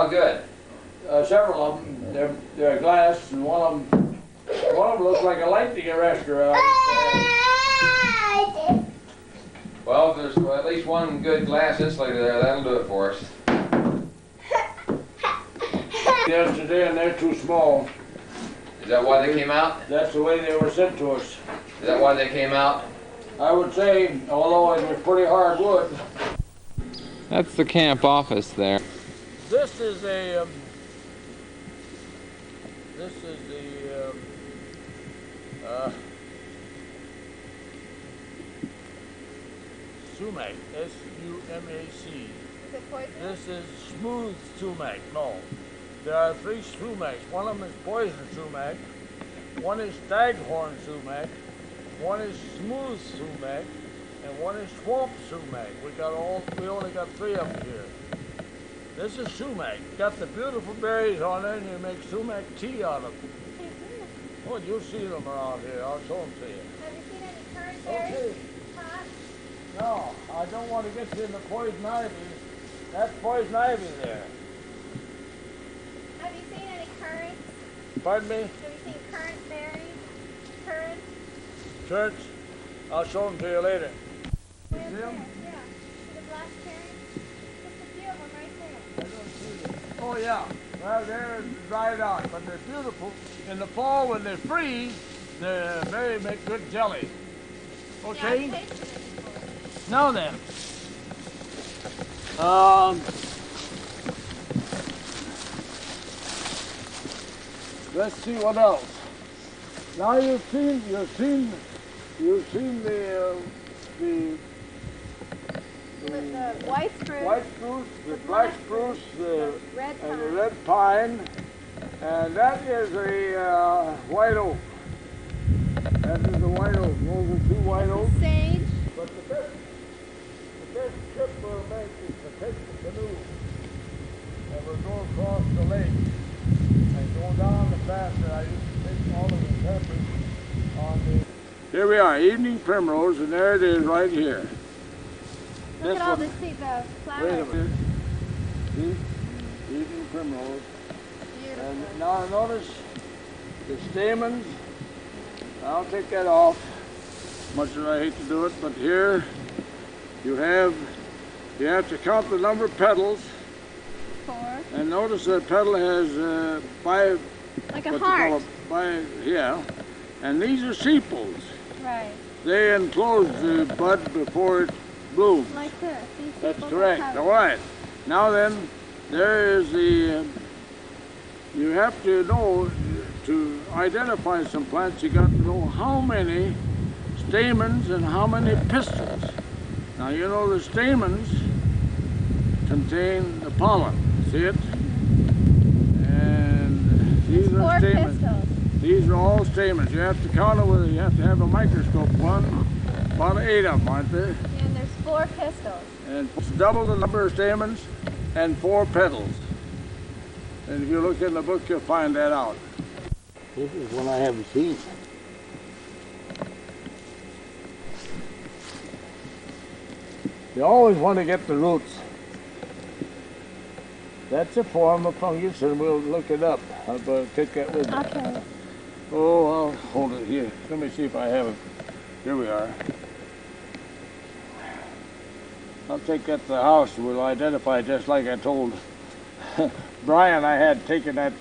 Oh, good. Several of them. They're glass, and one of them looks like a lightning arrestor. Well, if there's at least one good glass insulator there, that'll do it for us. Yesterday, and they're too small. Is that why they came out? That's the way they were sent to us. Is that why they came out? I would say, although it was pretty hard wood. That's the camp office there. This is the sumac, S-U-M-A-C. Is it poison? This is smooth sumac. No, there are 3 sumacs. One of them is poison sumac, one is staghorn sumac, one is smooth sumac, and one is swamp sumac. We only got 3 of them here. This is sumac. Got the beautiful berries on it, and you make sumac tea out of them. Oh, you'll see them around here. I'll show them to you. Have you seen any currant berries? Okay. Huh? No, I don't want to get you in the poison ivy. That's poison ivy there. Have you seen any currants? Pardon me? Have you seen currant berries? Currants? Church? I'll show them to you later. Way up See there, 'em? yeah. See the black cherries? Just a few of them right there. I don't see them. Oh, yeah. Well, they're dried out, but they're beautiful. In the fall, when they freeze, they make good jelly. Okay? Yeah, I've tasted it before. Now then, let's see what else. Now you've seen The white spruce. white spruce, the black spruce, the red and the pine. red pine, and that is a white oak. That is a white oak. Those are 2 white oaks. Sage. But the best trip we'll make is to take the canoe and we'll go across the lake and go down the path that I used to take all of the campers on the... Here we are, evening primrose, and there it is right here. Look at all one- the Wait flowers. a minute. See? Evening primrose. Beautiful. And now notice the stamens. I'll take that off, much as I hate to do it, but here you have to count the number of petals, 4. and notice that petal has 5, Like a what you call heart. it, yeah, and these are sepals. Right. They enclose the bud before it blooms. Like this. These That's people correct. have- All right. Now then, there is the, you have to know, to identify some plants, you got to know how many stamens and how many pistils. Now you know the stamens contain the pollen, see it? And these There's are 4 stamens. pistils. These are all stamens. You have to count it with, you have to have a microscope. About 8 of them, aren't there? And there's 4 pistils. And it's double the number of stamens and 4 petals. And if you look in the book, you'll find that out. This is one I haven't seen. You always want to get the roots. That's a form of fungus, and we'll look it up. I'll take that with me. Okay. Oh, I'll hold it here. Let me see if I have it. Here we are. I'll take that to the house. We'll identify it just like I told Brian. I had taken that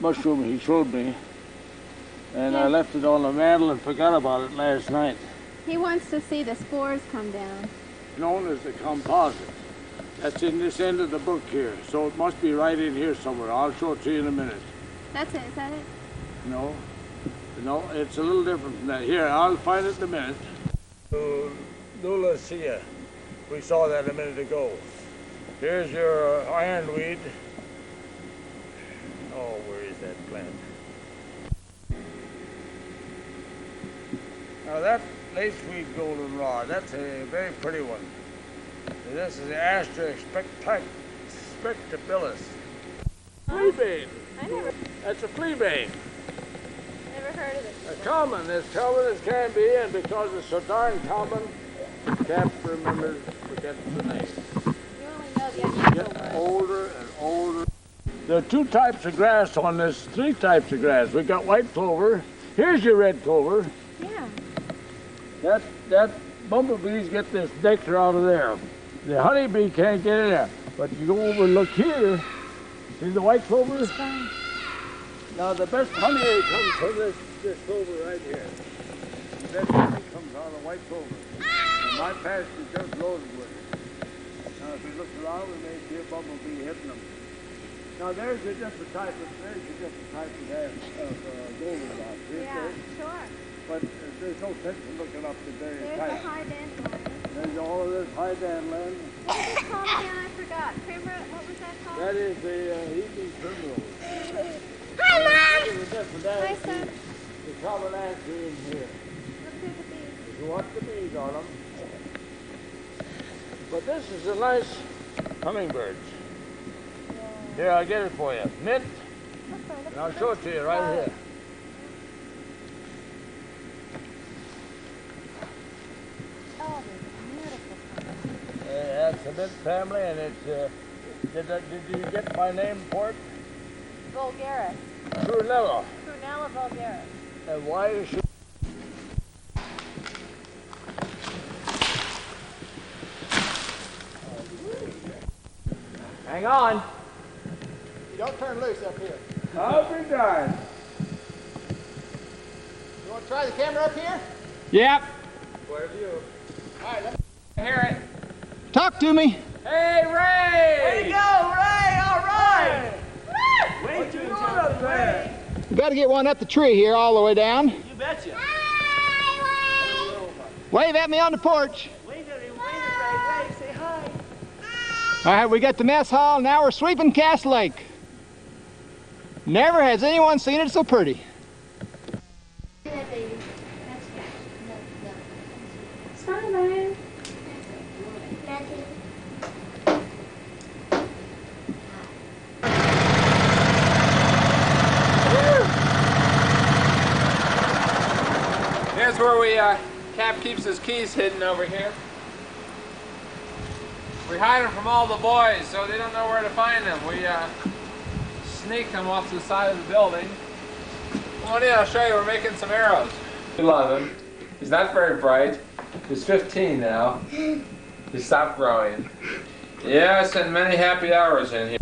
mushroom he showed me, and I Yes. left it on the mantle and forgot about it last night. He wants to see the spores come down. Known as the composite. That's in this end of the book here, so it must be right in here somewhere. I'll show it to you in a minute. That's it. Is that it? No, it's a little different from that. Here, I'll find it in a minute. Lulacia. We saw that a minute ago. Here's your ironweed. Oh, where is that plant? Now that laceweed goldenrod, that's a very pretty one. And this is the Astra spectabilis. Fleabane. I never That's a fleabane. heard of it. As common as can be, and because it's so darn common, can't forget the name. You only know Getting older and older. There are 2 types of grass on this, 3 types of grass. We got white clover. Here's your red clover. Yeah. That bumblebees get this nectar out of there. The honeybee can't get in there. But you go over and look here. See the white clover? Now the best honey comes from this clover right here. The best honey comes out of white clover. And my pasture is just loaded with it. Now if you look around, we may see a bumblebee hitting them. Now there's a different type of goldenrod. Yeah, sure. But there's no sense in looking up the various There's types. the high dandelion. There's all of this high dandelion. What is it called again? I forgot. Primrose, what was that called? That is the evening primrose. Hi, Mom! Hi, Hi, son. The common answer in here. Look through the bees. If you want the bees on them. But this is a nice hummingbird. Here, I'll get it for you. Mint, and I'll show it to you right here. Oh, they're beautiful colors. That's the mint family, and it's, did you get my name for it? Vulgaris. Prunella. Prunella vulgaris. And why is she? Hang on. You don't turn loose up here. I'll be darned. You want to try the camera up here? Yep. All right, let me Hear it. talk to me. Hey, Ray! Way to go, Ray! All right. What you doing up there? We got to get one up the tree here, all the way down. You betcha. Wave at me on the porch. Wave at me, Ray. Say hi. All right, we got the mess hall. Now we're sweeping Cass Lake. Never has anyone seen it so pretty. Smile, Brian. Here's where Cap keeps his keys hidden over here. We hide them from all the boys so they don't know where to find them. We sneak them off to the side of the building. Well, yeah, I'll show you. We're making some arrows. We love him. He's not very bright. He's 15 now. He stopped growing. Yeah, I spent many happy hours in here.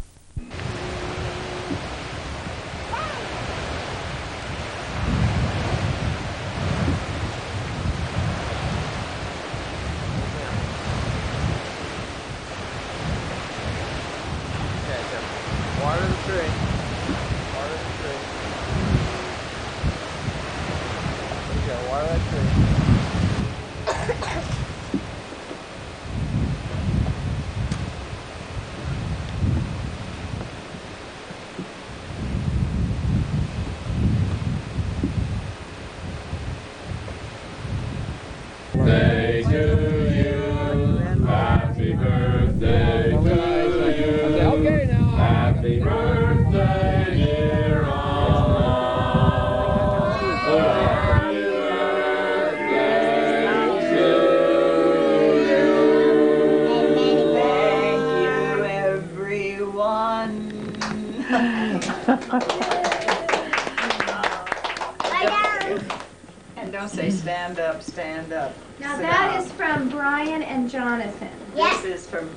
Water the tree. Water the tree. There you go, water that tree. Birthday to you. Happy birthday to you. Okay now. Happy birthday, dear Anna. Happy birthday to you. Thank you, everyone. And don't say stand up, stand up. Now Sit that down. is from Brian and Jonathan. This is from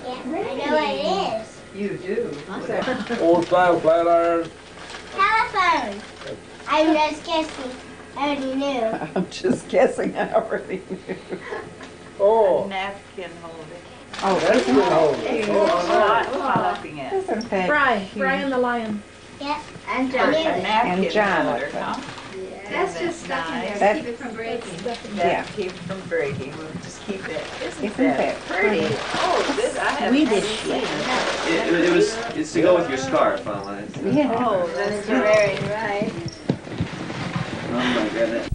Yeah, I know what it is. you do. Old style flat iron. Telephone. I'm just guessing. I already knew. I'm just guessing. I already knew. Oh, Napkin holder. oh, that's good. Not looking at. Brian the lion. Yep. And I knew a it. napkin Jonathan. holder, huh? That's just stuck in there That- to keep it from breaking. Yeah, keep it from breaking. We'll just keep it. Isn't that pretty? Oh, this I have. We did, It's to go with your scarf, Alan. Yeah. Oh, that's Very right. Oh my goodness.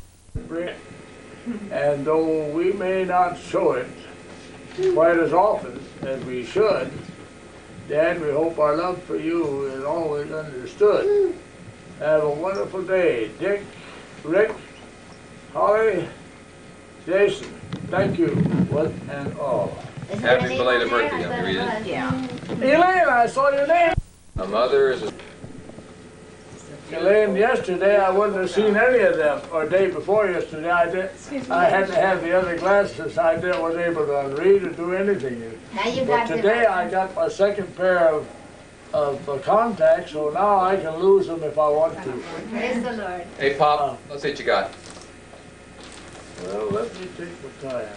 And though we may not show it quite as often as we should, Dad, we hope our love for you is always understood. Have a wonderful day. Dick, Rick, Holly, Jason, thank you, one and all. Happy belated birthday, I'll read it. Yeah. Elaine, I saw your name. My mother is a Elaine, yesterday I wouldn't have seen any of them, or day before yesterday I had to have the other glasses. I wasn't able to read or do anything. Now you But got today I got my second pair of contacts, so now I can lose them if I want to. Praise the Lord. Hey, Pop, let's see what you got. Well, let me take my time.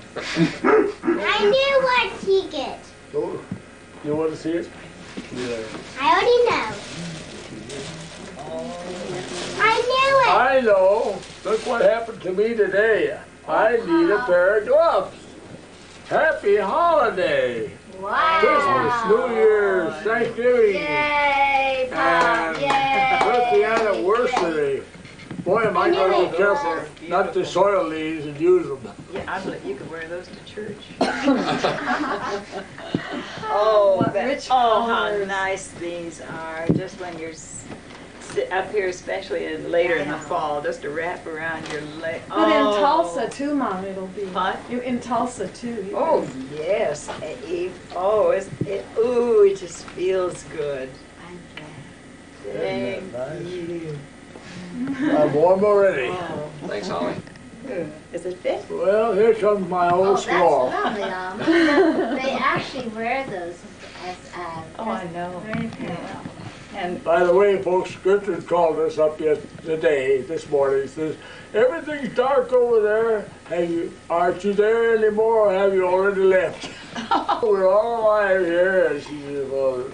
I knew what he get. Oh, you want to see it? Yeah. I already know. I knew it. I know. Look what happened to me today. I need a pair of gloves. Happy holiday. Wow. Christmas, New Year's, Thanksgiving, Yay, Pop. and Yay. birthday anniversary. Boy, am I going to be careful not to soil these and use them. Yeah, you could wear those to church. Oh, how nice these are. Just when you're up here, especially later in the fall, just to wrap around your leg. But in Tulsa too, Mom, it'll be. What? In Tulsa too. Oh, yes. Oh, it just feels good. Thank you. I'm warm already. Oh. Thanks, Holly. Is it fit? Well, here comes my Oh, old that's squaw. lovely, They actually wear those as Oh, I know. very pretty. And By the way, folks, Gertrude called us up this morning. He says, everything's dark over there. Aren't you there anymore, or have you already left? We're all alive here. And she said, well,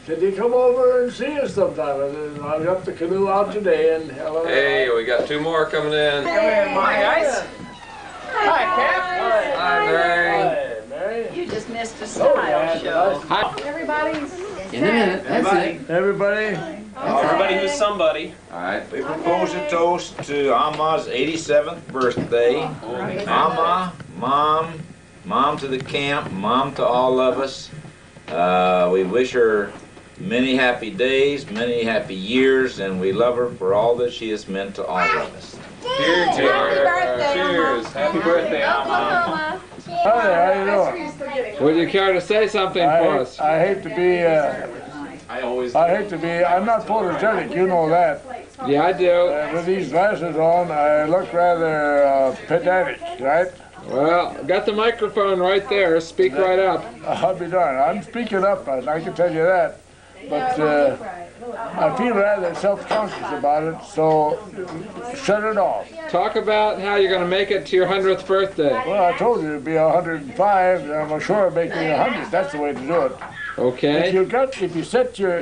said you come over and see us sometime. And I got the canoe out today, and hello. Hey, we got two more coming in. Come in, Hi, guys. Hi, Cap. Hi, Mary. Hi, Mary. You just missed a Oh, style show. Hi. Everybody's. In a minute, that's it. Everybody. Everybody who's somebody. All right. We propose a toast to Amma's 87th birthday. Amma, mom to the camp, mom to all of us. We wish her many happy days, many happy years, and we love her for all that she has meant to all of us. Cheers. Cheers. Happy birthday, Amma. Hi there, how you doing? Would you care to say something for us? I hate to be, I'm not photogenic, you know that. Yeah, I do. With these glasses on, I look rather pedantic, right? Well, got the microphone right there. Speak right up. I'll be darned. I'm speaking up, I can tell you that. But I feel rather self-conscious about it, so shut it off. Talk about how you're going to make it to your 100th birthday. Well, I told you it'd be 105, and I'm sure it'll make me 100. That's the way to do it. Okay. If you set your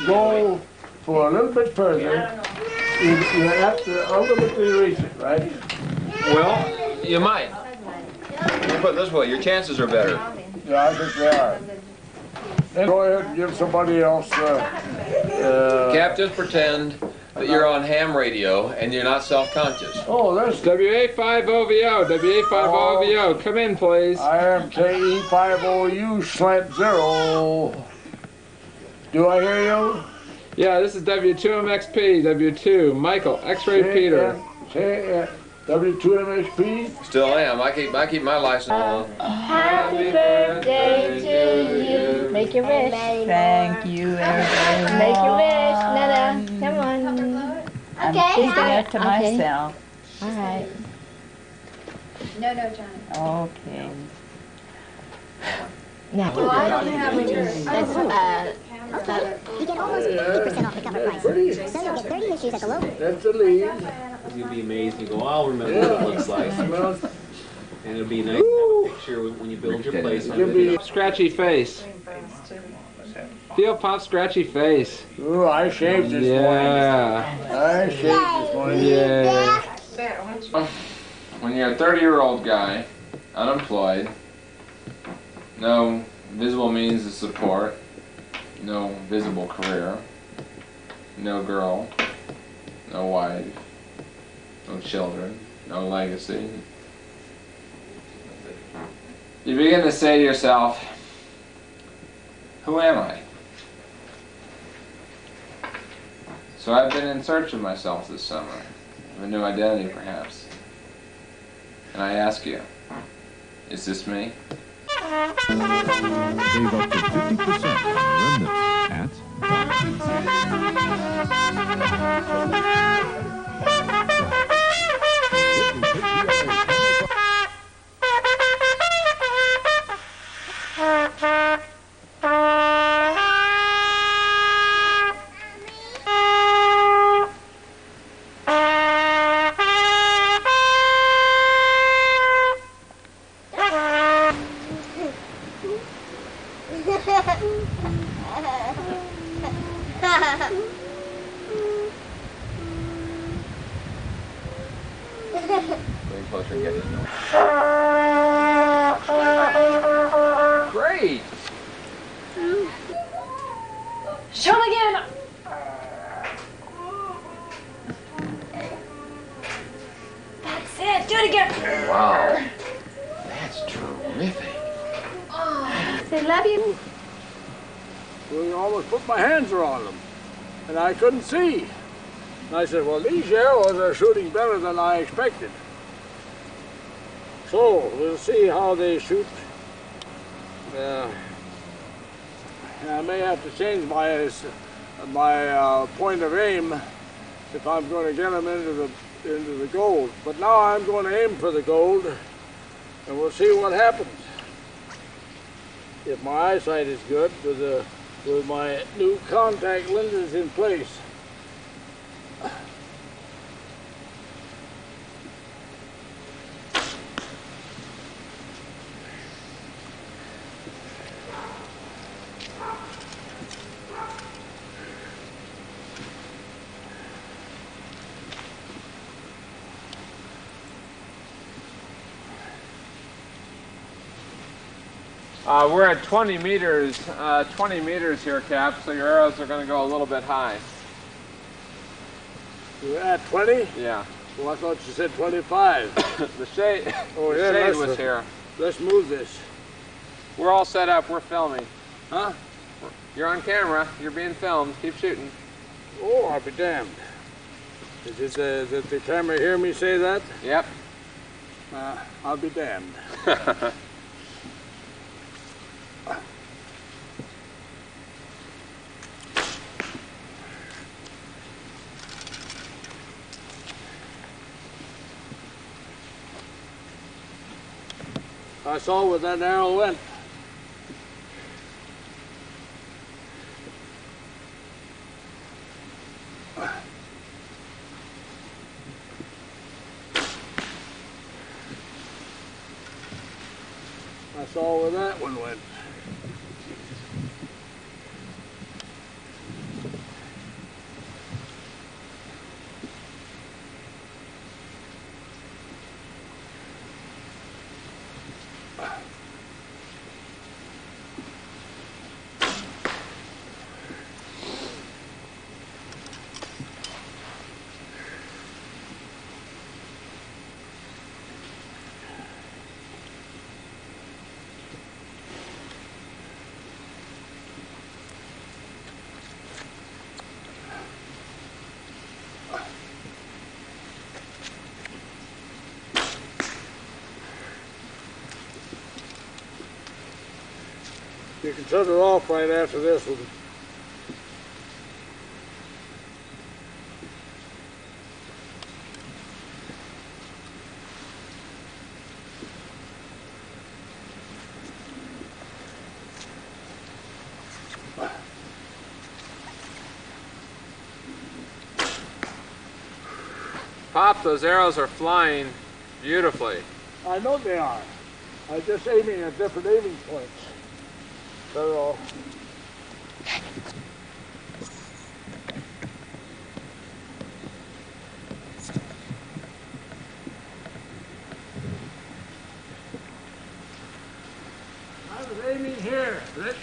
goal for a little bit further, you have to ultimately reach it, right? Well, you might. Let me put it this way, your chances are better. Yeah, I think they are. Then go ahead and give somebody else. Cap, just pretend that you're on ham radio and you're not self-conscious. Oh, that's WA5OVO, WA5OVO, come in, please. I am KE50U slant 0. Do I hear you? Yeah, this is W2MXP, W2, Michael, X-Ray Peter. W2MXP. Still am. I keep my license on. Happy birthday to you. Make your wish. Thank you, everyone. Make your wish. Nana, come on. I'm Okay. keeping it to myself. All right. No, Johnny. Okay. Now, You get almost 50% off the cover price. So you'll get 30 issues at the local. That's the lead. You'll be amazed. You go, I'll remember what it looks like. And it'll be nice to have a picture when you build your place. Scratchy face. Feel Pop's scratchy face. Ooh, I shaved this morning. Yeah. I shaved this morning. Yeah. When you're a 30-year-old guy, unemployed, no visible means of support, no visible career, no girl, no wife, no children, no legacy, you begin to say to yourself, who am I? So I've been in search of myself this summer, of a new identity perhaps. And I ask you, is this me? Save up to 50% on remnants Getting closer and getting it. Great! Show him again. That's it. Do it again. Wow. That's terrific. Say love you. Well, you almost put my hands around them, and I couldn't see. And I said, well, these arrows are shooting better than I expected. So, we'll see how they shoot. I may have to change my point of aim if I'm going to get them into the gold. But now I'm going to aim for the gold, and we'll see what happens. If my eyesight is good with my new contact lenses in place. We're at 20 meters here, Cap, so your arrows are going to go a little bit high. You're at 20? Yeah. Well, I thought you said 25. The shade, oh, the yeah, shade was here. Let's move this. We're all set up. We're filming. Huh? You're on camera. You're being filmed. Keep shooting. Oh, I'll be damned. Did the camera hear me say that? Yep. I'll be damned. I saw where that arrow went. I saw where that one went. You can shut it off right after this one. Pop, those arrows are flying beautifully. I know they are. I'm just aiming at different aiming points. So, I was aiming here, Rich.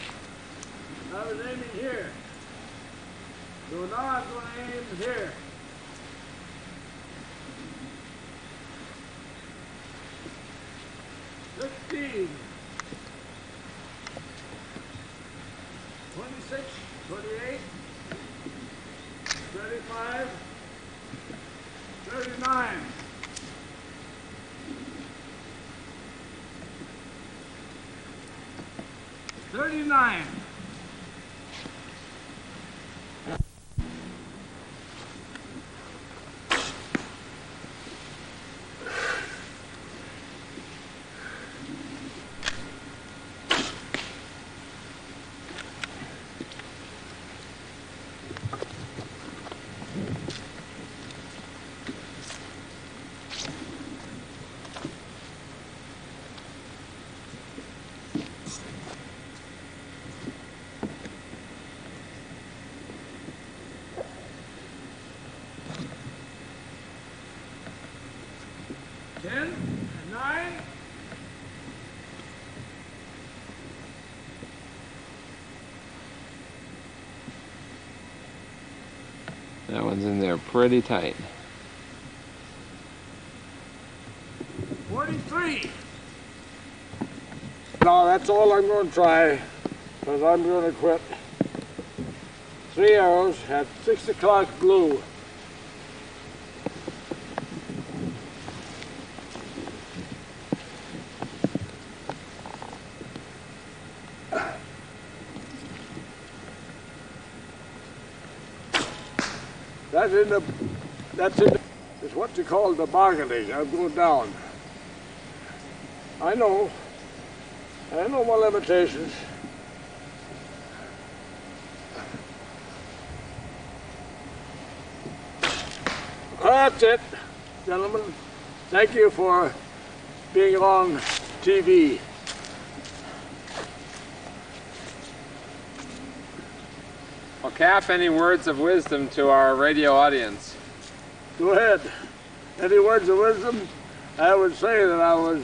I was aiming here. So now I'm going to aim here. $16, 26, 28, 35, 39, 39. That one's in there pretty tight. 43. No, that's all I'm going to try, because I'm going to quit. 3 arrows at 6 o'clock blue. It's what you call the bargaining. I'm going down. I know my limitations. That's it, gentlemen. Thank you for being on TV. Well, Cap, any words of wisdom to our radio audience? Go ahead. Any words of wisdom? I would say that I was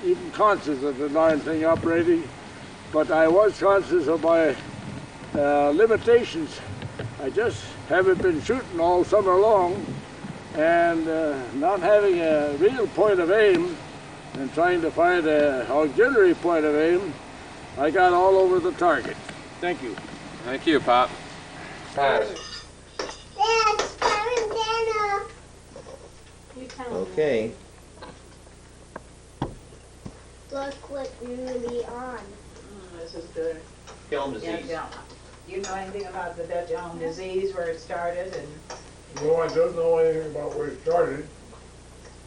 even conscious of the darn thing operating, but I was conscious of my limitations. I just haven't been shooting all summer long, and not having a real point of aim and trying to find an auxiliary point of aim, I got all over the target. Thank you. Thank you, Pop. Pass. Okay. Look what really on. This is good. Elm disease. Yeah. Do you know anything about the Dutch elm disease, where it started? And No, I don't know anything about where it started,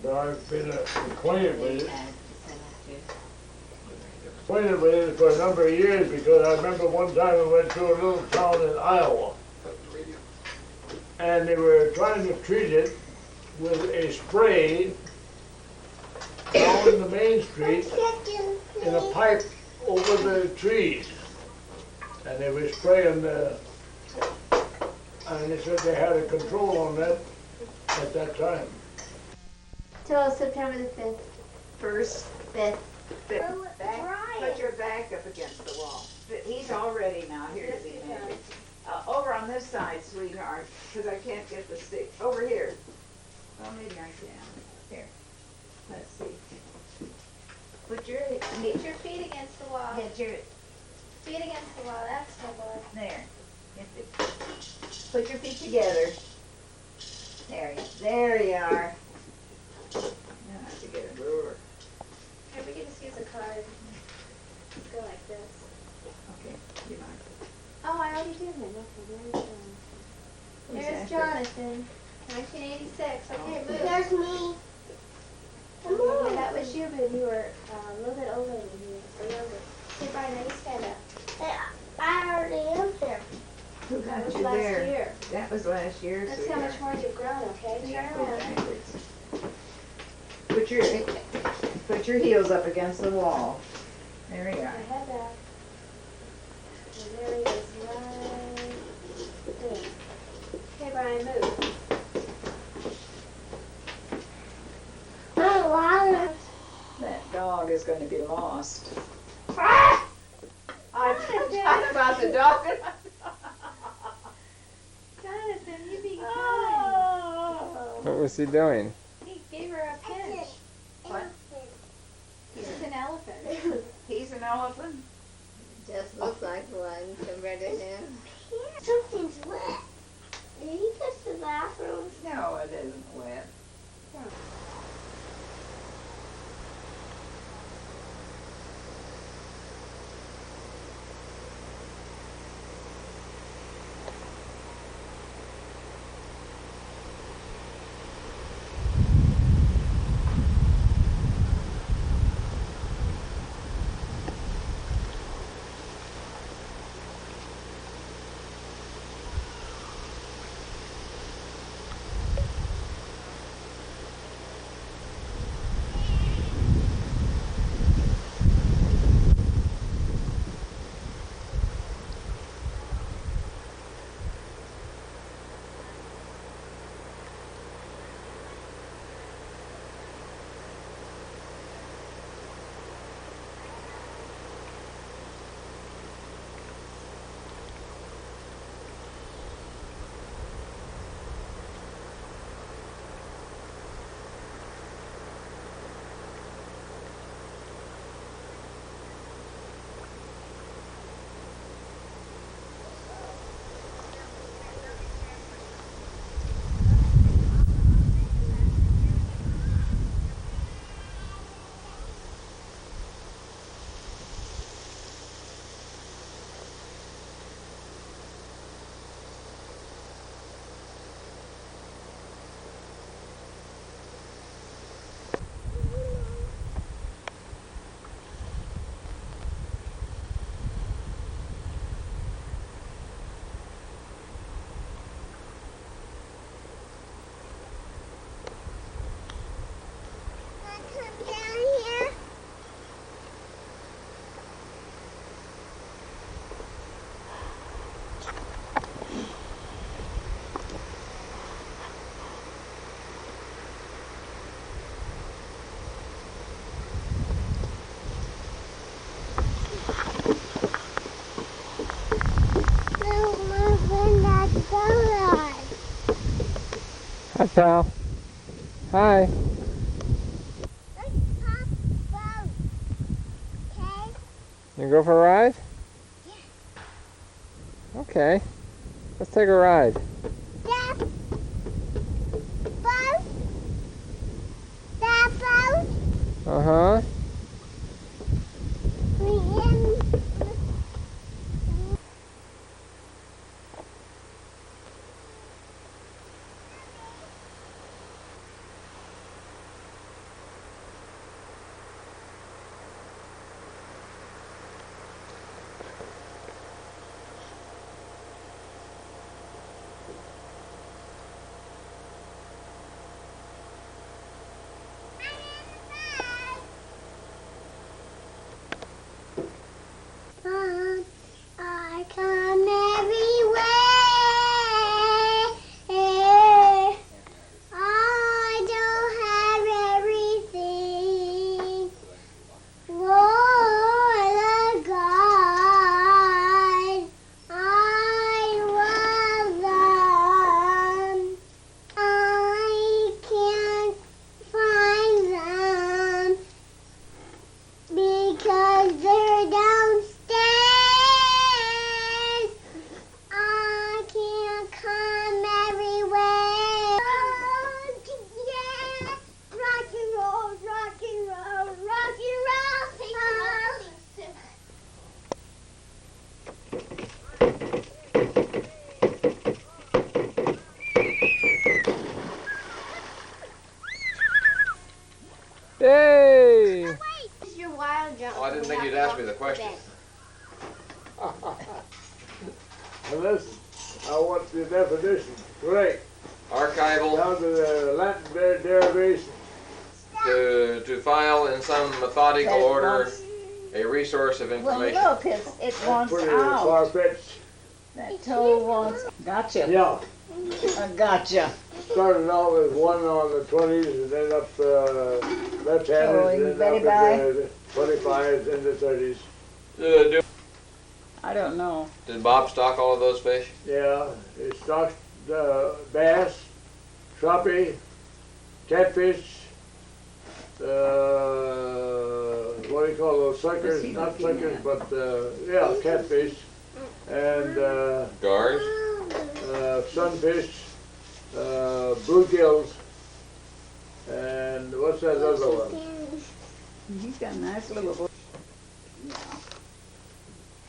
but I've been acquainted with it. Acquainted with it for a number of years, because I remember one time we went to a little town in Iowa, and they were trying to treat it with a spray down the main street in a pipe over the trees. And they were spraying and they said they had a control on that at that time. Till September the 5th. first, 5th. put your back up against the wall. He's all ready now. Here to be measured. Over on this side, sweetheart, because I can't get the stick. Over here. Well, maybe I can. Here. Let's see. Get your feet against the wall. Get your Feet against the wall. That's the one. there. Put your feet together. There you are. Now I have to get a ruler. Here, we can just use a card. Let's go like this. Okay, you mind? Oh, I already did mine. Okay, Who's there's that? Jonathan. 1986. Okay, move. There's me. Yeah, that was you, but you were a little bit older than me. Or younger. Okay, Brian, now you stand up. I already am there. Who That got was you last there? year. That was last year. That's how much more you've grown, okay? Turn Go around. backwards. Put your heels up against the wall. There you Your are. head back. And there he is, right there. Okay, Brian, move. Oh, wow. That dog is going to be lost. Ah! I'm talking about the dog. Jonathan, you be kind. Oh. What was he doing? He gave her a pinch. What? He's an elephant. He's an elephant? Just looks like one compared to him. Something's wet. Did he touch the bathroom? No, it isn't wet. Hi, pal. Hi. You go for a ride? Yeah. Okay. Let's take a ride. Uh-huh. I come everywhere. I don't have everything. For the God, I love them. I can't find them because they're downstairs. I can't come everywhere. Yeah, rock and roll, rock and roll, rock and roll. Yay! It's your wild jump. Oh, I didn't think you'd ask me the question. Listen, I want the definition. Great. Archival, Down to the Latin derivation. to file in some methodical order a resource of Well, information. look, it wants Pretty out. far-fetched. That toe wants. Gotcha. Yeah. I gotcha. Started out with one on the 20s and then up left-handed Oh, and you then Betty up Bye? in the 25s and the 30s. I don't know. Did Bob stock all of those fish? Yeah, it stocks bass, troppie, catfish, what do you call those suckers? Not suckers, but yeah, catfish, and Guards? sunfish, bluegills, and what's that other one? He's got a nice little boy.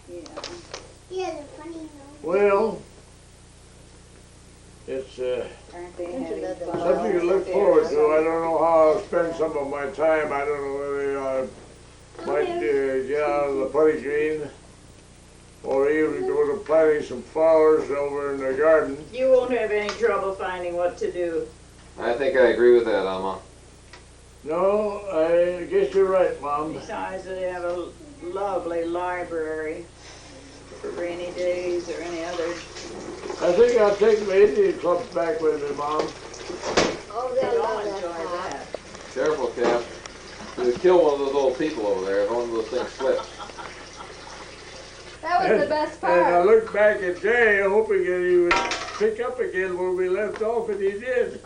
Yeah. Yeah, the funny Well, it's Aren't they having fun? something to look forward to. I don't know how I'll spend some of my time. I don't know whether I might get out of the putty green or even go to planting some flowers over in the garden. You won't have any trouble finding what to do. I think I agree with that, Alma. No, I guess you're right, Mom. Besides, they have a lovely library for rainy days or any other. I think I'll take my Indian club back with me, Mom. Oh, They'll all enjoy that. Careful, Cap. You kill one of those old people over there if one of those things slips. That was the best And I part. looked back at Jay, hoping that he would pick up again where we left off, and he did.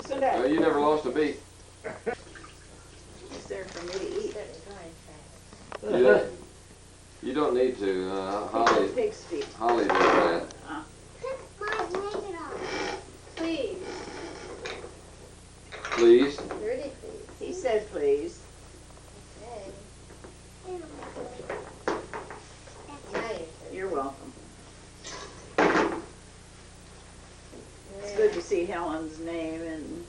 So that You never lost a beat. is there for me to eat. You don't need to. Holly Pig's feet. does that. Please. Please. Dirty please. He said please. You're welcome. It's good to see Helen's name in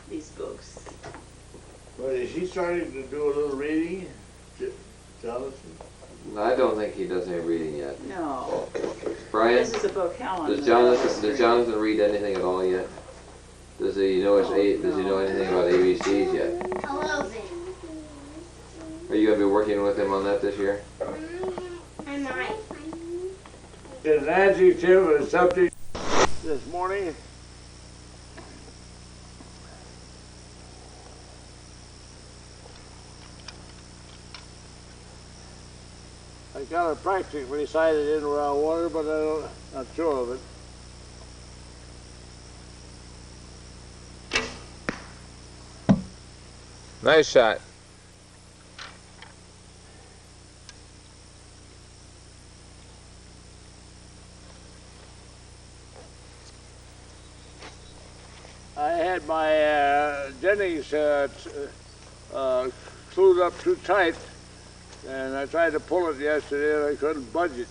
these books. But is he starting to do a little reading, Jonathan? I don't think he does any reading yet. No. Brian, This is a book Helen. does Jonathan read anything at all yet? Does he know Does he know anything about ABCs yet? A little bit. Are you going to be working with him on that this year? I might. Is an adjective a subject this morning? I I got it practically sighted in around water, but I'm not sure of it. Nice shot. I had my Jennings screwed up too tight, and I tried to pull it yesterday and I couldn't budge it.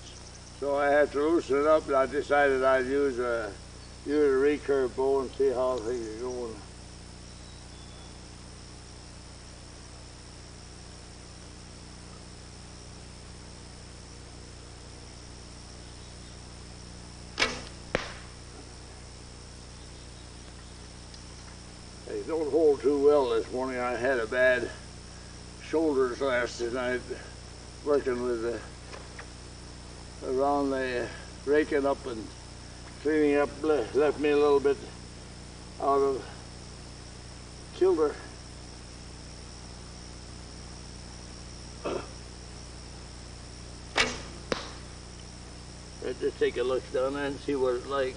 So I had to loosen it up, and I decided I'd use a recurve bow and see how things are going. They don't hold too well this morning. I had a bad shoulders last night working with around the raking up and cleaning up, left me a little bit out of kilter. Let's just take a look down there and see what it's like.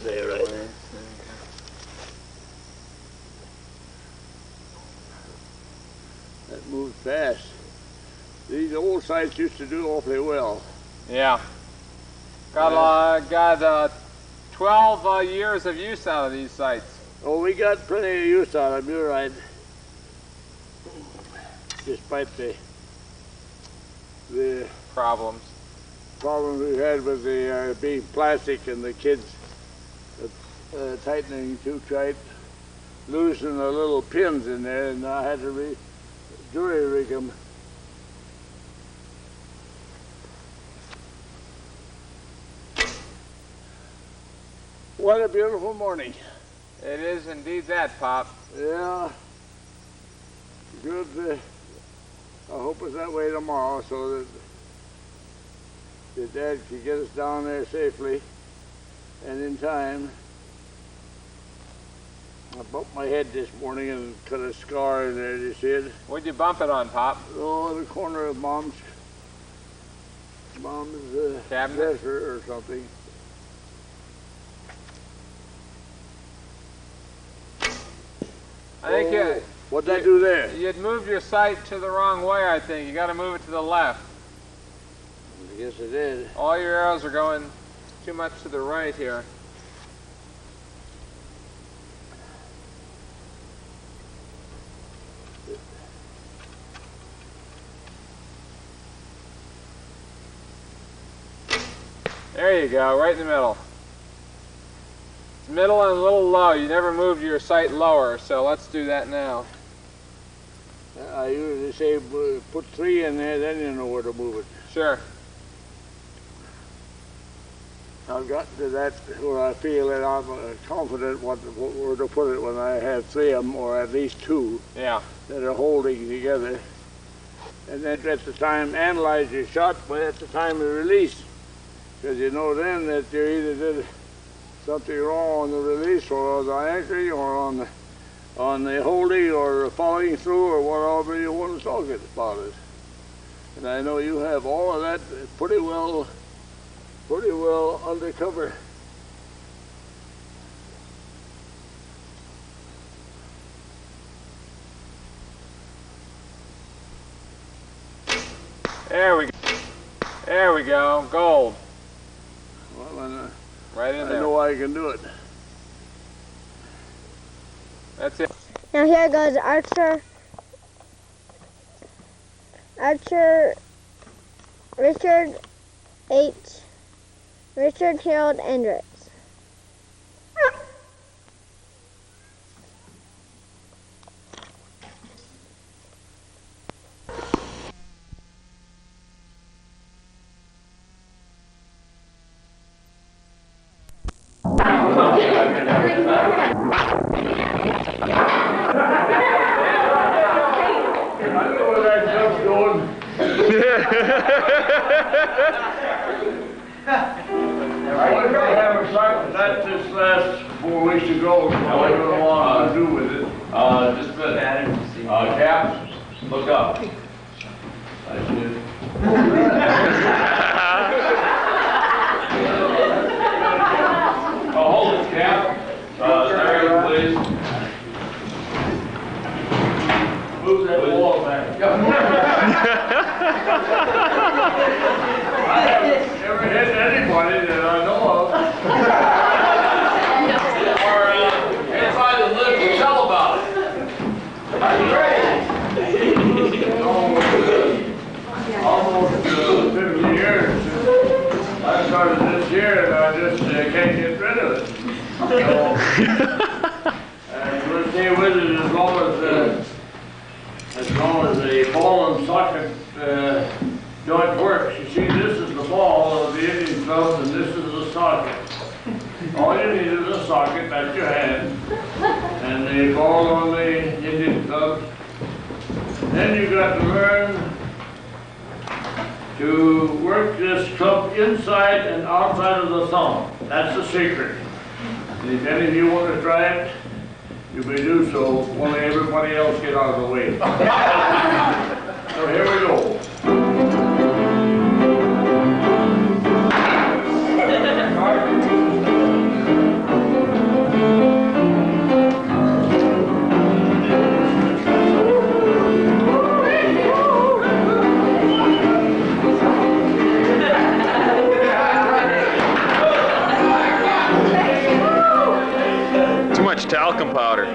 There, right. That moved fast. These old sites used to do awfully well. Yeah. Got 12 years of use out of these sites. Oh, we got plenty of use out of them, you're right. Despite the problems we had with the being plastic and the kids tightening too tight, loosening the little pins in there, and I had to jury rig them. What a beautiful morning. It is indeed that, Pop. Yeah. Good. I hope it's that way tomorrow so that the Dad can get us down there safely and in time. I bumped my head this morning and cut a scar in there, you see it? What'd you bump it on, Pop? Oh, the corner of Mom's cabinet dresser or something. I think what'd I do there? You'd moved your sight to the wrong way, I think. You got to move it to the left. I guess I did. All your arrows are going too much to the right here. There you go, right in the middle. It's middle and a little low. You never moved your sight lower, so let's do that now. I usually say put 3 in there, then you know where to move it. Sure. I've gotten to that where I feel that I'm confident where to put it when I have 3 of them, or at least 2, yeah, that are holding together. And then at the time, analyze your shot, but at the time of release. Because you know then that you either did something wrong on the release or on the anchoring or on the holding or following through or whatever you want to talk about it. And I know you have all of that pretty well undercover. There we go. There we go. Gold. Well, right in there. I know I can do it. That's it. Now here goes Archer Richard Harold Endres. I want to have a shot at this last 4 weeks ago, so I don't know what I'm gonna do with it. Just put Cap, look up. I said, Hold it, Cap. There, please. move that wall back. I haven't ever hit anybody that I know of. Or inside the lip, you tell about it. Almost 50 years. I started this year and I just can't get rid of it. So, and we'll stay with it as long as the ball and socket joint works. You see, this is the ball of the Indian club and this is the socket. All you need is a socket that you have and the ball on the Indian club. Then you got to learn to work this club inside and outside of the thumb. That's the secret. And if any of you want to try it, you may do so, only everybody else get out of the way. So here we go. Too much talcum powder.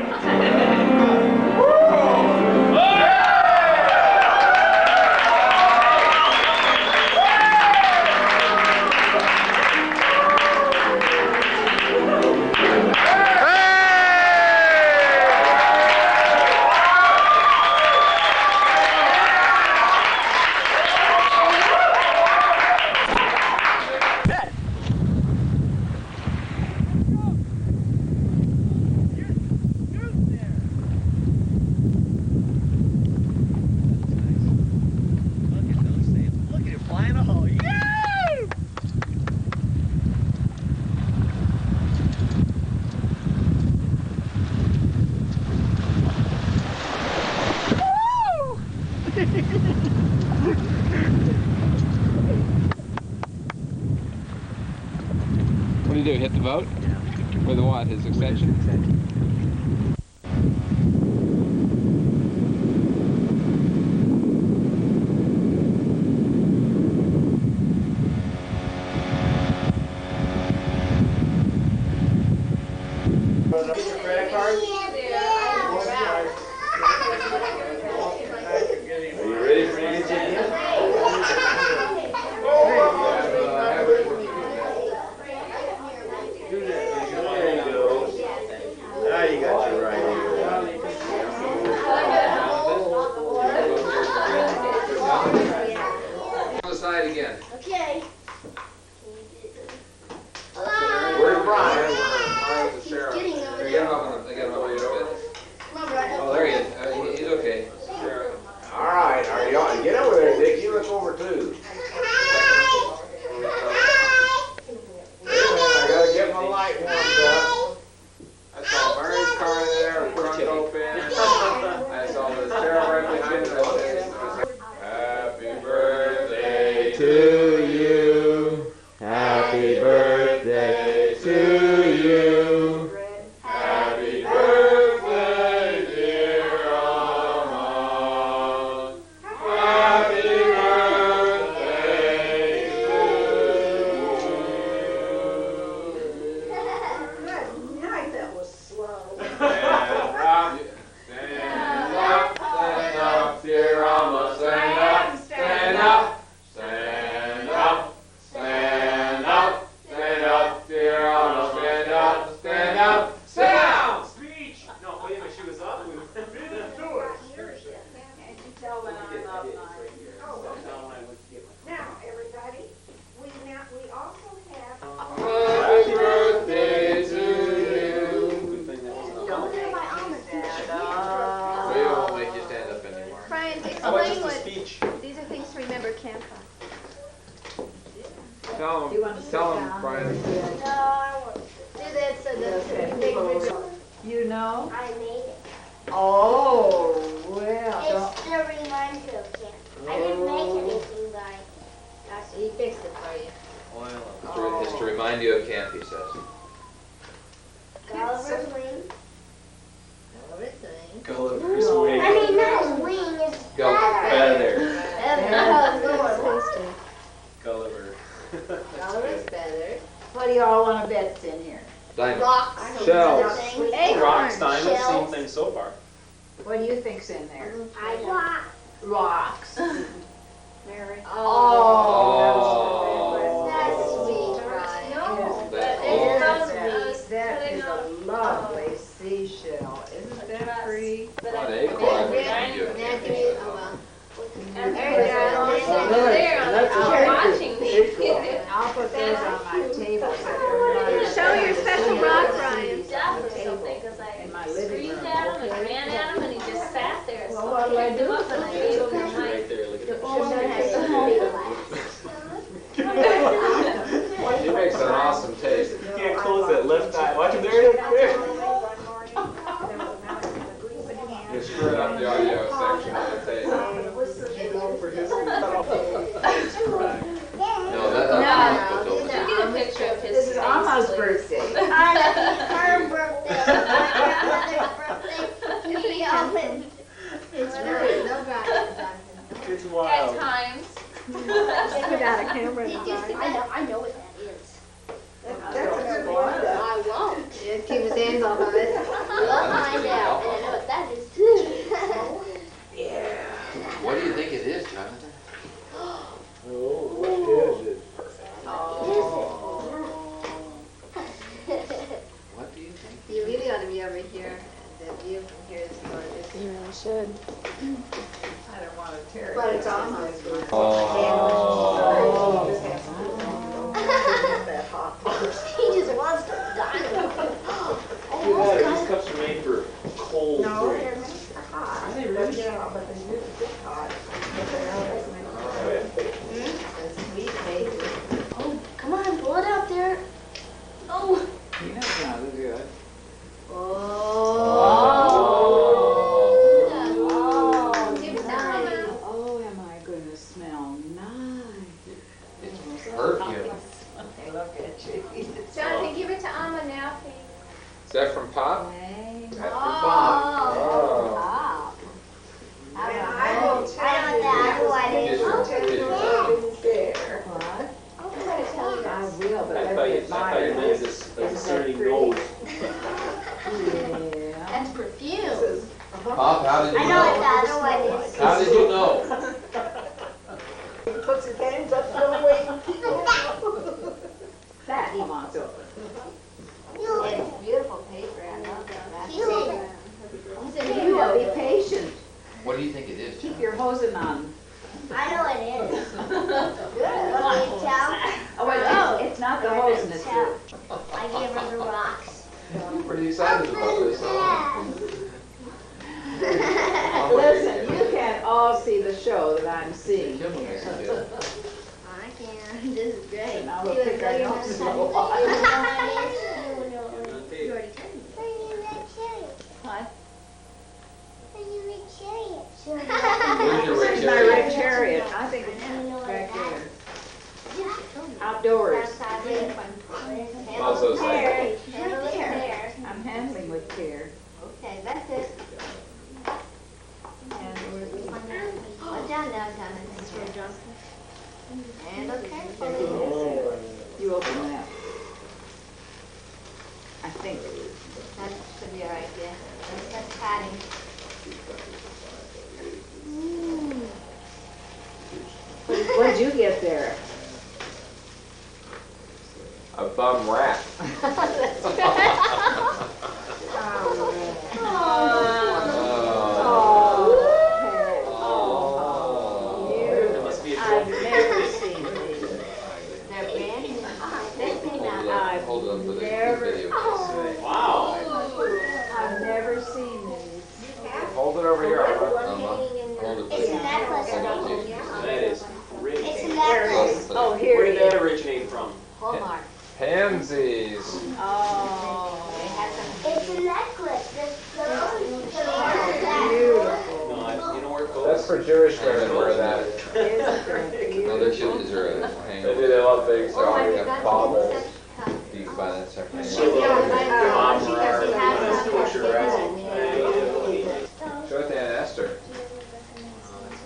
What do you do, hit the boat? Yeah. With what, his extension? Credit card? Are you ready for your ticket? Now you got your right On the side again. Okay. Where's Brian? Brian's the sheriff. Getting over They there. got him up on the, they got him up on the bed. Come on, Brian. Oh, there he is. He's okay. All right, are y'all, get over there, Dick, you look over too. I gotta get my light warmed up. I saw Mary's car there, front open. I saw the sheriff right behind it. Happy birthday To you, happy birthday to you. Happy birthday, dear Alma. Happy birthday Good night, that was slow. Stand up, dear Alma. Stand up, stand up, stand up, stand up, stand up, dear Alma. Stand up, stand up, sit down. Speech! No, wait a minute, she was up. And you tell when I'm up, now, everybody, we also have. Happy birthday to you. Don't They're my almonds. We won't make you stand up anymore. Brian, How about explain just a what, speech? these are things to remember camp Tell Do you want him, to sit tell him, down? Brian. No, I won't. Do that so that. Okay. tables. You know? I made it. Oh, well. It's the reminder of camp. I didn't make anything, but He fixed it for you. It's to remind you of camp, he says. Gulliver's wing. Gulliver's wing. I mean, not his wing, his Feather. Feather. Gulliver. Gulliver's feather. What do y'all want to bet's in here? Diamond. Rocks. Shells. Rocks, diamonds, same Shells. thing so far. What do you think's in there? I know. Rocks. Mary. Oh. That's sweet, right? No, That- That is a lovely seashell. Isn't that pretty? What acorn would you do? watching me. I'll put those on my table. So everybody- Show your special rock, Ryan. Definitely something, because I In my living screamed room. at him and ran at him and he just sat there. So Well, what'll I I picked him do? up and I gave him the mic. Right there, look at that. He makes an awesome taste. You can't close that left eye. Watch him there. You screwed up the audio section of the tape. No, that's No, no. get a picture of his This is face, Alma's please. birthday. Her birthday, my grandmother's birthday, he opened. It's really nobody. It's At wild. times. Without a camera in his eye. I know what that is. That's a good one. I won't. Just keep his hands off of it. We'll find out, and I know what that is too. What do you think it is, Jonathan? What do you think? You really ought to be over here. The view from here is gorgeous. You really should. I don't want to tear it. But it's almost Oh. He just wants to die. These cups are made for cold No, drinks. they're meant for hot. Are they really? Yeah, but they do get hot. But they always meant for sweet baby. Oh, come on, pull it out there. Oh. You know it's not good. Oh. Oh, am I gonna smell nice? It's perfume. Look at you. Jonathan, give it to Amma now, please. Is that from Pop? Hey. That's from Pop. Oh. I will tell I know what the other one is. I'll tell you what's there. What? I'm gonna tell you I this. will, but I let thought me you admire meant this. this a Isn't that discerning pretty? nose. Yeah. That's perfume. Pop, how did you I know what the other one is. How did you know? He puts his hands up the way. That he wants open. It's beautiful paper. I love that. He said, You will be patient. What do you think it is, Keep Jonathan? your hosen on. I know what it is. Good. Want me to tell? Oh, wait, it's not the hosen, it's the... I gave her the rocks. I'm pretty excited about this. Listen, you can't all see the show that I'm seeing here. I can. This is great. And I will pick our noses a lot. You know what it is? You already told me. What? Where's your Where's red my cherry? red chariot? I think it's back there. Outdoors. Also, it's like, I'm handling with care. Okay, that's it. And Oh, down, down, down. This is for Johnson. And okay. you open that. I think. That should be alright, yeah. That's padding. What did you get there? a bum rat. There must be a I've trophy. never seen these. They're brand new. Hold it up for the Never- video. Wow. I've never seen these. Hold it over here, Alma. Hold it. It's a necklace. That is great. It's a There it necklace. is. Oh, here Where it did that is. originate from? Hallmark. Pansies. Oh, That's for Jewish women to wear that. No, there should, is there a They hangover? do, they love big Oh, I strong forgot baubles. to cut. Do you buy that separate? Yeah, Show it to Aunt Esther.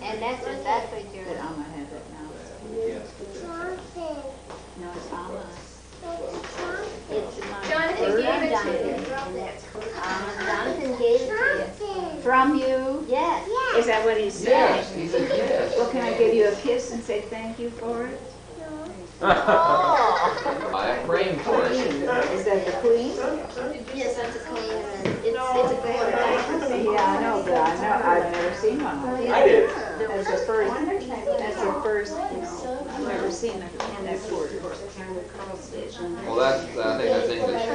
and that's exactly But Jewish. Alma has it now. No, it's Alma's. It's mine. Jonathan gave it to you. Jonathan gave it to you. From you? Yes. Is that what he said? Yes, he said yes. Well, can I give you a kiss and say thank you for it? I framed for it. Is that the queen? Yes, that's a queen, and it's a gold. Yeah, I know, but I've never seen one. I did. That's the first, I've never seen a that quarter. Well, that's, I think that's English.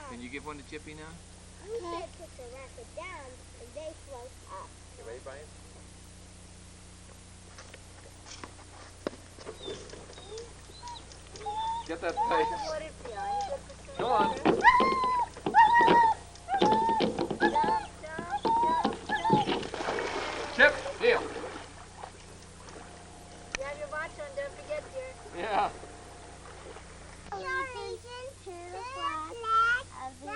Can you give one to Chippy now? You said put the racket down and they float up. You ready, Brian? Get that place. Come on. Chip, deal. You have your watch on, don't forget your... Yeah. Allegiance to the flag of the...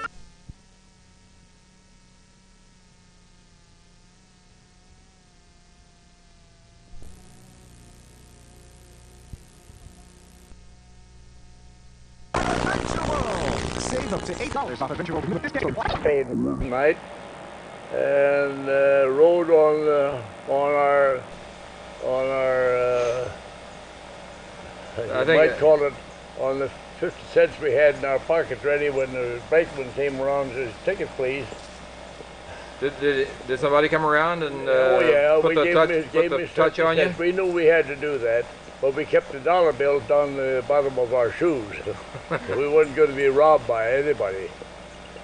Save up to $8 off eventual discount. Night and rode on our I you think might call it on the 50 cents we had in our pockets ready when the brakeman came around and says, "Ticket, please." Did somebody come around and Oh yeah, put we the gave touch, him, put gave the him his touch 50 on you? cents. We knew we had to do that, but we kept the dollar bills down the bottom of our shoes. We weren't going to be robbed by anybody.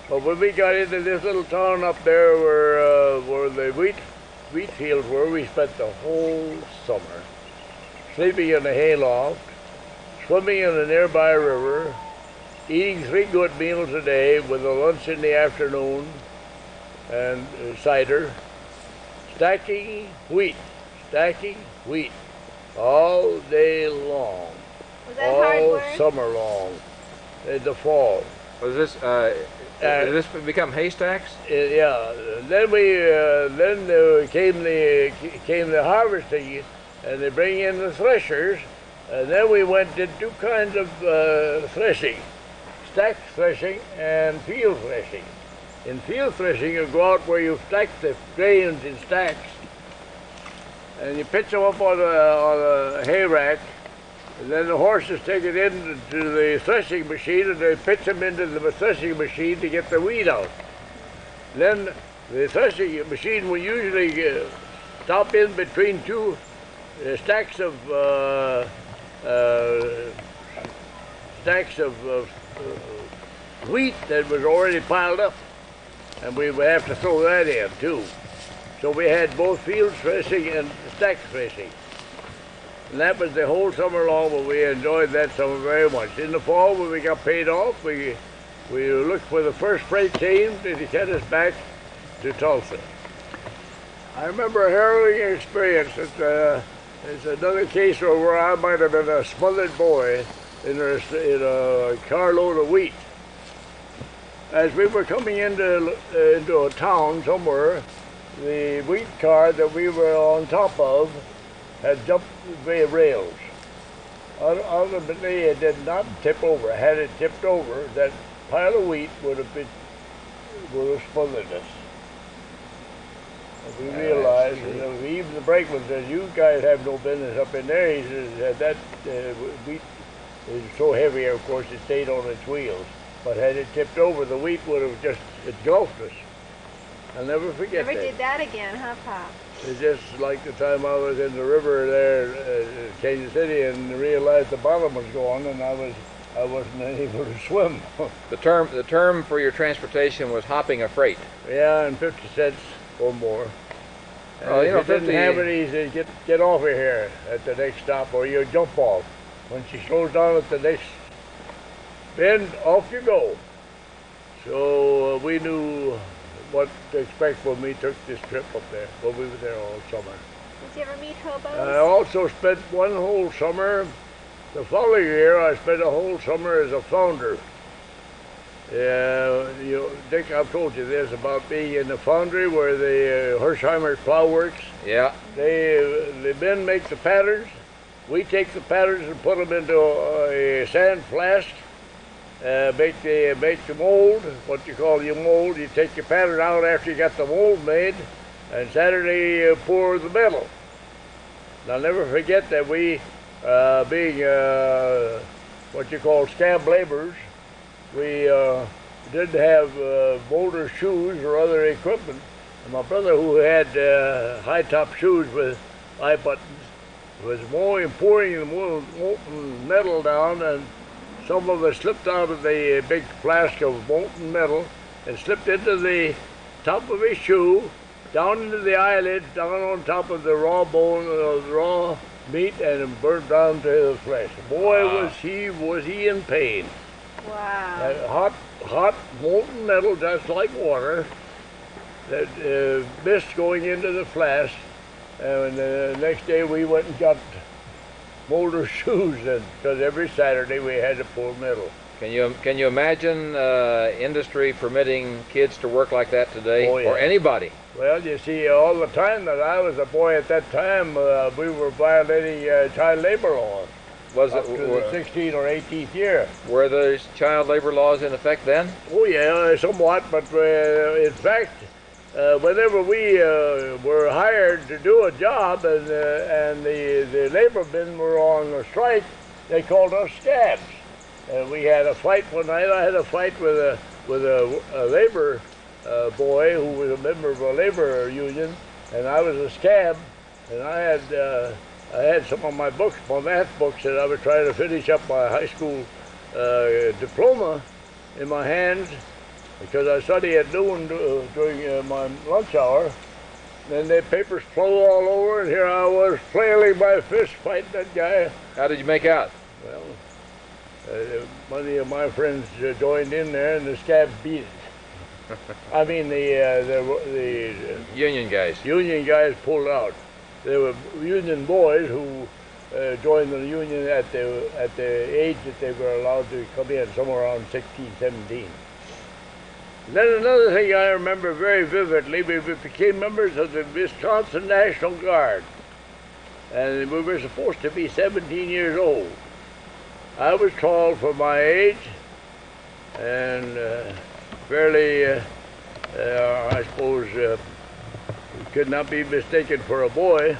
But when we got into this little town up there where the wheat fields were, we spent the whole summer sleeping in a hayloft, swimming in a nearby river, eating 3 good meals a day with a lunch in the afternoon and cider, stacking wheat all day long, Was that hard all work? summer long, in the fall. Was this, did this become haystacks? Yeah. Then came the harvesting, and they bring in the threshers, and then we went to 2 kinds of threshing: stack threshing and field threshing. In field threshing, you go out where you stack the grains in stacks, and you pitch them up on a hay rack, and then the horses take it into the threshing machine, and they pitch them into the threshing machine to get the wheat out. Then the threshing machine will usually stop in between 2 stacks of wheat that was already piled up, and we would have to throw that in too. So we had both field threshing and stack threshing. And that was the whole summer long, but we enjoyed that summer very much. In the fall, when we got paid off, we looked for the first freight train to get us back to Tulsa. I remember a harrowing experience. It's another case where I might have been a smothered boy in a carload of wheat. As we were coming into a town somewhere, the wheat car that we were on top of had jumped the rails. Ultimately, it did not tip over. Had it tipped over, that pile of wheat would have been would have smothered us. And we realized, even the brakeman said, "You guys have no business up in there." He says, "That wheat is so heavy, of course, it stayed on its wheels. But had it tipped over, the wheat would have just engulfed us." I'll never forget that. Never did that again, huh, Pop? It's just like the time I was in the river there in Kansas City and realized the bottom was gone, and I wasn't able to swim. The term for your transportation was hopping a freight. Yeah, and 50 cents or more. Well, you know, if you didn't have it, he said, get off of here at the next stop, or you'll jump off. When she slows down at the next bend, off you go. So we knew what to expect when we took this trip up there. Well, we were there all summer. Did you ever meet hobos? I also spent one whole summer. The following year, I spent a whole summer as a founder. Dick, I've told you this about being in the foundry where the Hersheimer's plow works. Yeah. The men make the patterns. We take the patterns and put them into a sand flask. Make the mold, what you call your mold. You take your pattern out after you got the mold made, and Saturday pour the metal. And I'll never forget that we, being what you call scab laborers, we didn't have molder shoes or other equipment. And my brother, who had high-top shoes with eye buttons, was pouring the molten metal down, and some of us slipped out of the big flask of molten metal and slipped into the top of his shoe, down into the eyelid, down on top of the raw bone, the raw meat, and burned down to the flesh. Boy, was he in pain. Wow. Hot molten metal, just like water, that mist going into the flask. And the next day we went and got molder shoes, because every Saturday we had to pour metal. Can you imagine industry permitting kids to work like that today, Oh, yeah. or anybody? Well, you see, all the time that I was a boy at that time, we were violating child labor laws. Was up it to the 16th or 18th year? Were those child labor laws in effect then? Oh yeah, somewhat, but in fact, whenever we were hired to do a job and the labor men were on a strike, they called us scabs. And we had a fight one night. I had a fight with a labor boy who was a member of a labor union, and I was a scab, and I had some of my books, my math books, that I was trying to finish up my high school diploma in my hands, because I study at noon during my lunch hour. Then the papers flew all over, and here I was flailing my fist fighting that guy. How did you make out? Well, many of my friends joined in there, and the scabs beat it. I mean, the union guys. Union guys pulled out. There were union boys who joined the union at the age that they were allowed to come in, somewhere around 16, 17. Then another thing I remember very vividly, we became members of the Wisconsin National Guard, and we were supposed to be 17 years old. I was tall for my age, and fairly, I suppose, could not be mistaken for a boy.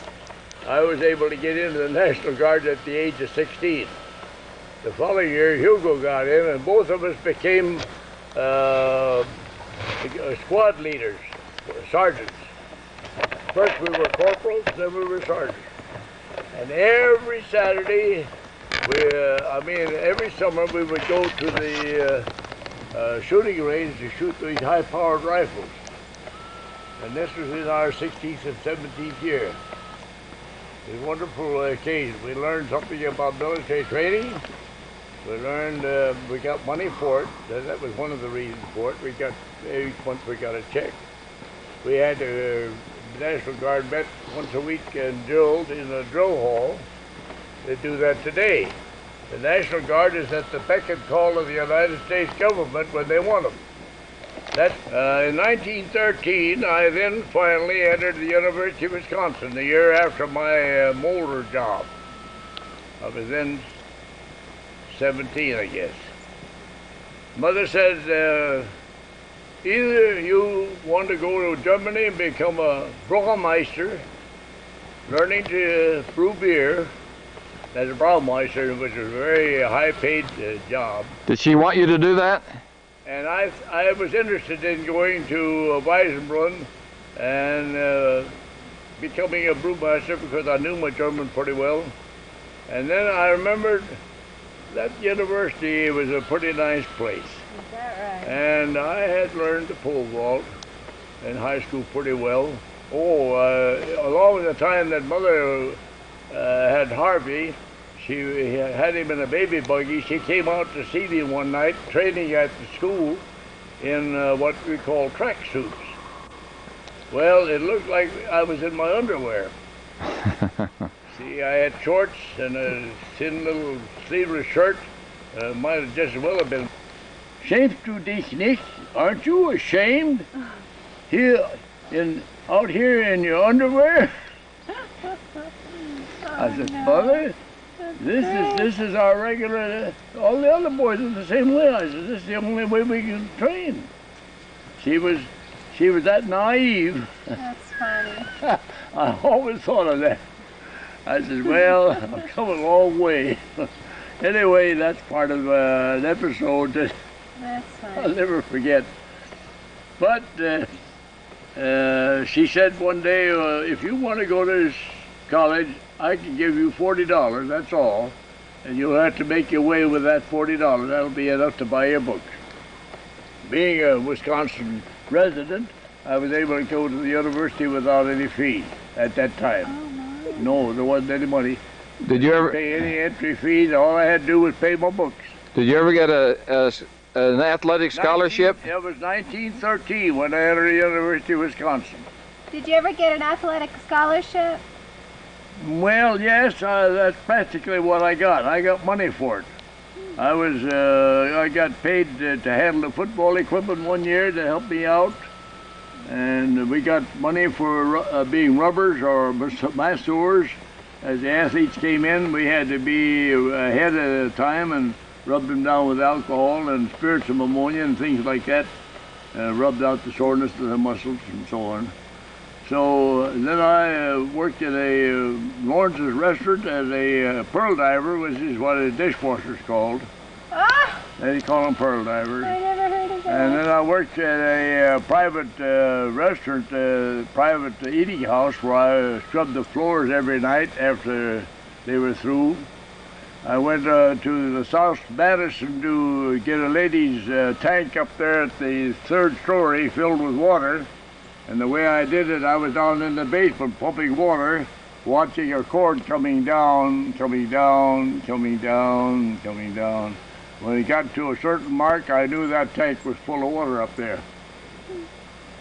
I was able to get into the National Guard at the age of 16. The following year, Hugo got in, and both of us became squad leaders, sergeants. First we were corporals, then we were sergeants. And every Saturday, every summer we would go to the shooting range to shoot these high-powered rifles. And this was in our 16th and 17th year. It was a wonderful occasion. We learned something about military training. We learned, we got money for it. That was one of the reasons for it. Each month we got a check. We had the National Guard met once a week and drilled in a drill hall. They do that today. The National Guard is at the beck and call of the United States government when they want them. In 1913, I then finally entered the University of Wisconsin, the year after my molder job. I was then 17, I guess. Mother says, either you want to go to Germany and become a Brauermeister, learning to brew beer, as a Brauermeister, which is a very high-paid job. Did she want you to do that? And I was interested in going to Weissenbrunn and becoming a brewmaster because I knew my German pretty well. And then I remembered that university was a pretty nice place. Is that right? And I had learned the pole vault in high school pretty well. Along the time that Mother had Harvey, she had him in a baby buggy. She came out to see me one night, training at the school in what we call track suits. Well, it looked like I was in my underwear. See, I had shorts and a thin little sleeveless shirt. Might have just as well have been. Schämst du dich nicht? Aren't you ashamed? Out here in your underwear? I said, Mother, this is our regular, all the other boys are the same way. I said, this is the only way we can train. She was that naive. That's funny. I always thought of that. I said, well, I've come a long way. Anyway, that's part of an episode that I'll never forget. But she said one day, if you want to go to college, I can give you $40, that's all. And you'll have to make your way with that $40. That'll be enough to buy your books. Being a Wisconsin resident, I was able to go to the university without any fee at that time. Oh, my. No, there wasn't any money. Did you ever pay any entry fees? All I had to do was pay my books. Did you ever get an athletic scholarship? It was 1913 when I entered the University of Wisconsin. Did you ever get an athletic scholarship? Well, yes, that's practically what I got. I got money for it. I got paid to handle the football equipment one year to help me out. And we got money for being rubbers or masseurs. As the athletes came in, we had to be ahead of the time and rub them down with alcohol and spirits of ammonia and things like that. Rubbed out the soreness of the muscles and so on. So then I worked at a Lawrence's restaurant as a pearl diver, which is what a dishwasher's called. Ah! They call them pearl divers. I never heard of that. And then I worked at a private restaurant, private eating house where I scrubbed the floors every night after they were through. I went to the South Madison to get a lady's tank up there at the 3rd story filled with water. And the way I did it, I was down in the basement pumping water, watching a cord coming down, coming down, coming down, coming down. When it got to a certain mark, I knew that tank was full of water up there.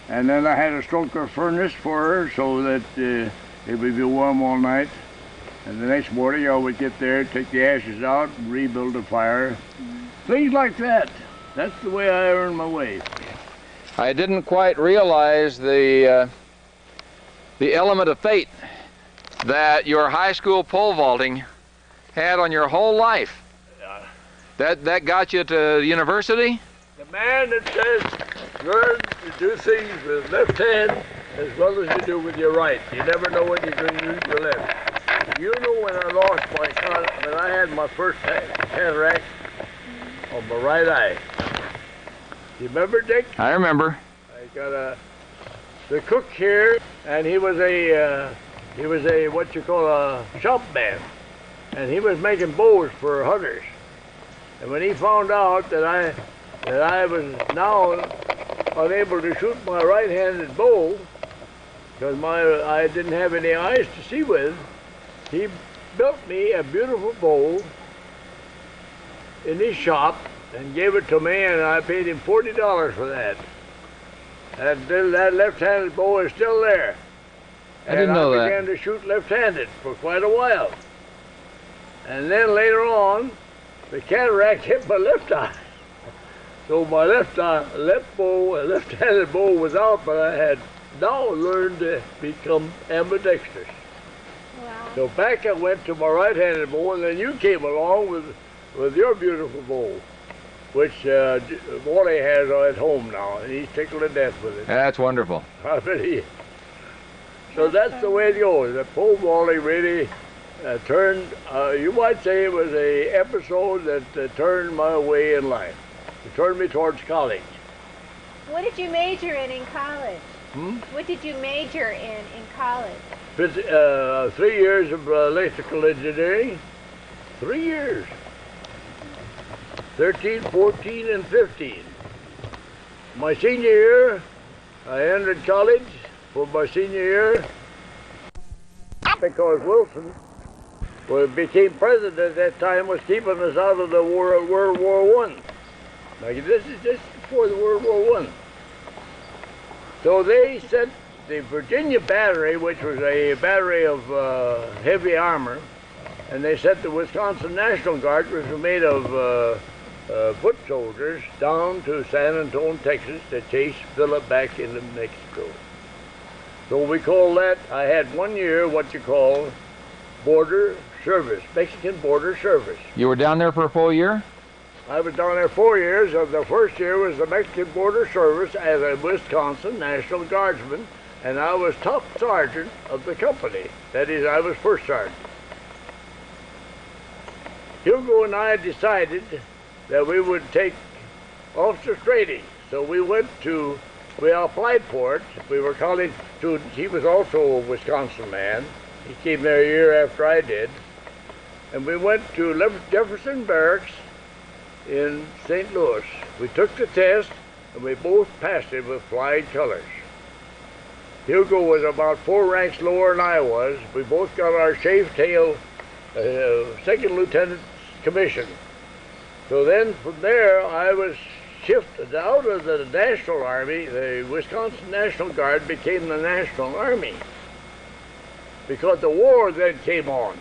And then I had a stoker furnace for her so that it would be warm all night. And the next morning I would get there, take the ashes out, and rebuild the fire. Things like that. That's the way I earned my way. I didn't quite realize the element of fate that your high school pole vaulting had on your whole life. That got you to university? The man that says learn to do things with left hand as well as you do with your right. You never know when you're going to use your left. You know when I lost when I had my first cataract on my right eye. You remember, Dick? I remember. I got the cook here, and he was a what you call a shop man, and he was making bows for hunters. And when he found out that I was now unable to shoot my right-handed bow because I didn't have any eyes to see with, he built me a beautiful bow in his shop and gave it to me, and I paid him $40 for that. And that left-handed bow is still there. I didn't know that. And I began to shoot left-handed for quite a while. And then later on, the cataract hit my left eye. So my left-handed bow was out, but I had now learned to become ambidextrous. Wow. So back I went to my right-handed bow, and then you came along with your beautiful bow. which Wally has at home now, and he's tickled to death with it. That's wonderful. I bet he is. So that's the way it goes. The pole vaulting really turned, you might say it was a episode that turned my way in life. It turned me towards college. What did you major in college? What did you major in college? 3 years of electrical engineering. 3 years. 13, 14, and 15. My senior year, I entered college for my senior year because Wilson, who became president at that time, was keeping us out of the World War I. Like, this is just before the World War I. So they sent the Virginia battery, which was a battery of heavy armor, and they sent the Wisconsin National Guard, which was made of foot soldiers, down to San Antonio, Texas, to chase Philip back into Mexico. So we call that, I had 1 year what you call border service, Mexican border service. You were down there for a full year? I was down there 4 years. The first year was the Mexican Border Service as a Wisconsin National Guardsman, and I was top sergeant of the company. That is, I was first sergeant. Hugo and I decided that we would take officer training. So we applied for it. We were college students. He was also a Wisconsin man. He came there a year after I did. And we went to Jefferson Barracks in St. Louis. We took the test, and we both passed it with flying colors. Hugo was about 4 ranks lower than I was. We both got our shave tail second lieutenant commission. So then from there, I was shifted out of the National Army. The Wisconsin National Guard became the National Army because the war then came on.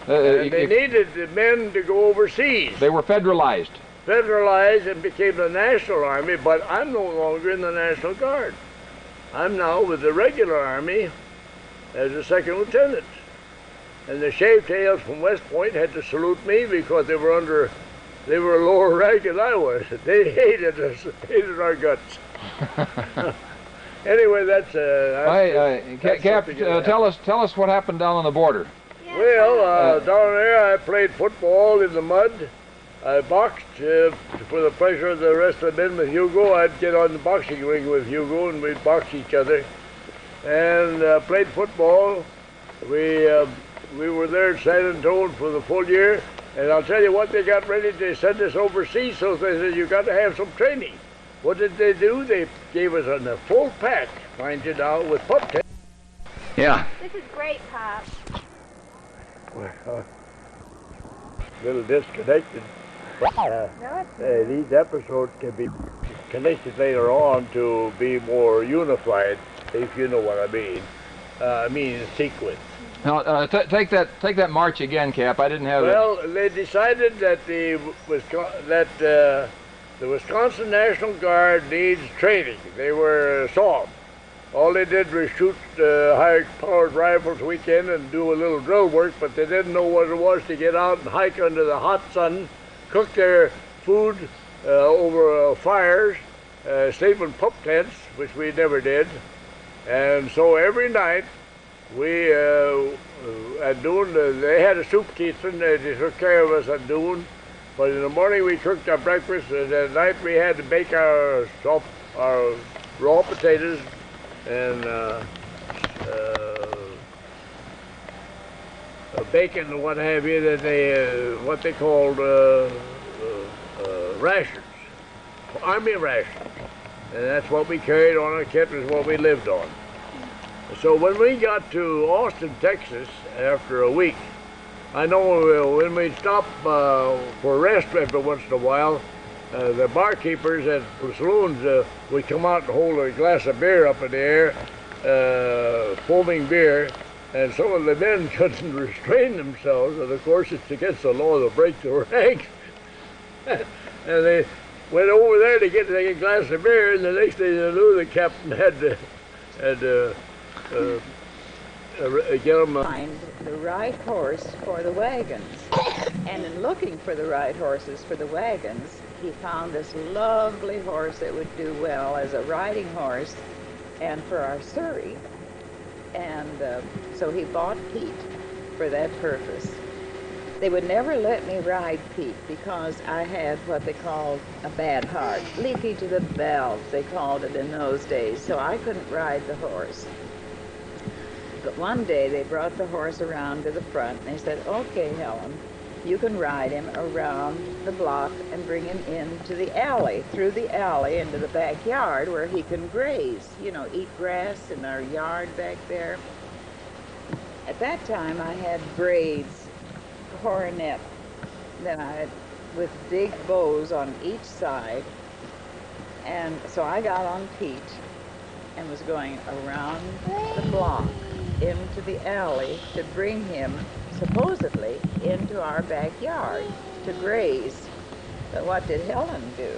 And they needed the men to go overseas. They were federalized. Federalized and became the National Army, but I'm no longer in the National Guard. I'm now with the regular Army as a second lieutenant. And the shave tails from West Point had to salute me because they were a lower rank than I was. They hated us, hated our guts. Anyway, that's Cap, tell us what happened down on the border. Well, down there I played football in the mud. I boxed for the pleasure of the rest of the men with Hugo. I'd get on the boxing ring with Hugo and we'd box each other. And played football. We were there in San Antonio for the full year. And I'll tell you what, they got ready to send us overseas, so they said, you got to have some training. What did they do? They gave us a full pack, mind you now, with pup tails. Yeah. This is great, Pop. Well, a little disconnected. These episodes can be connected later on to be more unified, if you know what I mean. I mean in sequence. Now, take that march again, Cap. I didn't have it. Well, they decided that the Wisconsin National Guard needs training. They were soft. All they did was shoot high-powered rifles weekend and do a little drill work, but they didn't know what it was to get out and hike under the hot sun, cook their food over fires, sleep in pup tents, which we never did. And so every night, we, at noon, they had a soup kitchen, they took care of us at noon, but in the morning we cooked our breakfast, and at night we had to bake our raw potatoes and bacon and what have you, that they, what they called rations, army rations. And that's what we carried on our kit, was what we lived on. So when we got to Austin, Texas, after a week, I know when we stopped for rest every once in a while, the barkeepers at the saloons would come out and hold a glass of beer up in the air, foaming beer, and some of the men couldn't restrain themselves, and of course it's against the law to break the ranks. And they went over there to get a glass of beer, and the next thing they knew, the captain had to get them find the right horse for the wagons. And in looking for the right horses for the wagons, he found this lovely horse that would do well as a riding horse and for our Surrey. And so he bought Pete for that purpose. They would never let me ride Pete because I had what they called a bad heart. Leaky to the valves, they called it in those days. So I couldn't ride the horse. But one day they brought the horse around to the front and they said, okay, Helen, you can ride him around the block and bring him into the alley, through the alley into the backyard where he can graze, you know, eat grass in our yard back there. At that time I had braids, coronet, that I had with big bows on each side. And so I got on Pete and was going around the block into the alley to bring him supposedly into our backyard to graze. But what did Helen do?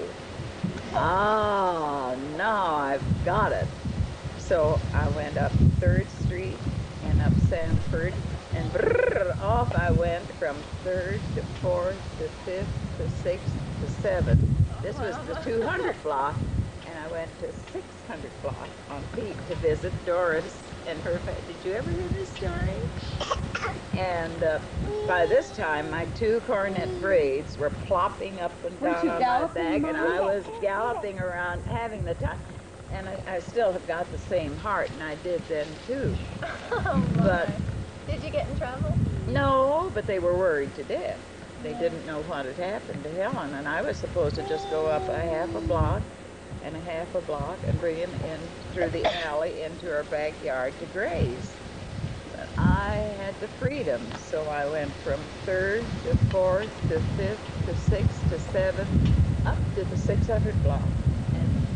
Oh, now I've got it. So I went up 3rd Street and up Sanford, and brrr, off I went from 3rd to 4th to 5th to 6th to 7th. This was the 200 block, and I went to 600 block on Pete to visit Doris and her family. Did you ever hear this story? And by this time, my 2 coronet braids were plopping up and down on my back, and I was galloping around, having the time. And I still have got the same heart, and I did then too. Oh, but did you get in trouble? No, but they were worried to death. They didn't know what had happened to Helen, and I was supposed to just go up a half a block and a half a block and bring him in through the alley into our backyard to graze. But I had the freedom, so I went from 3rd to 4th to 5th to 6th to 7th up to the 600 block. And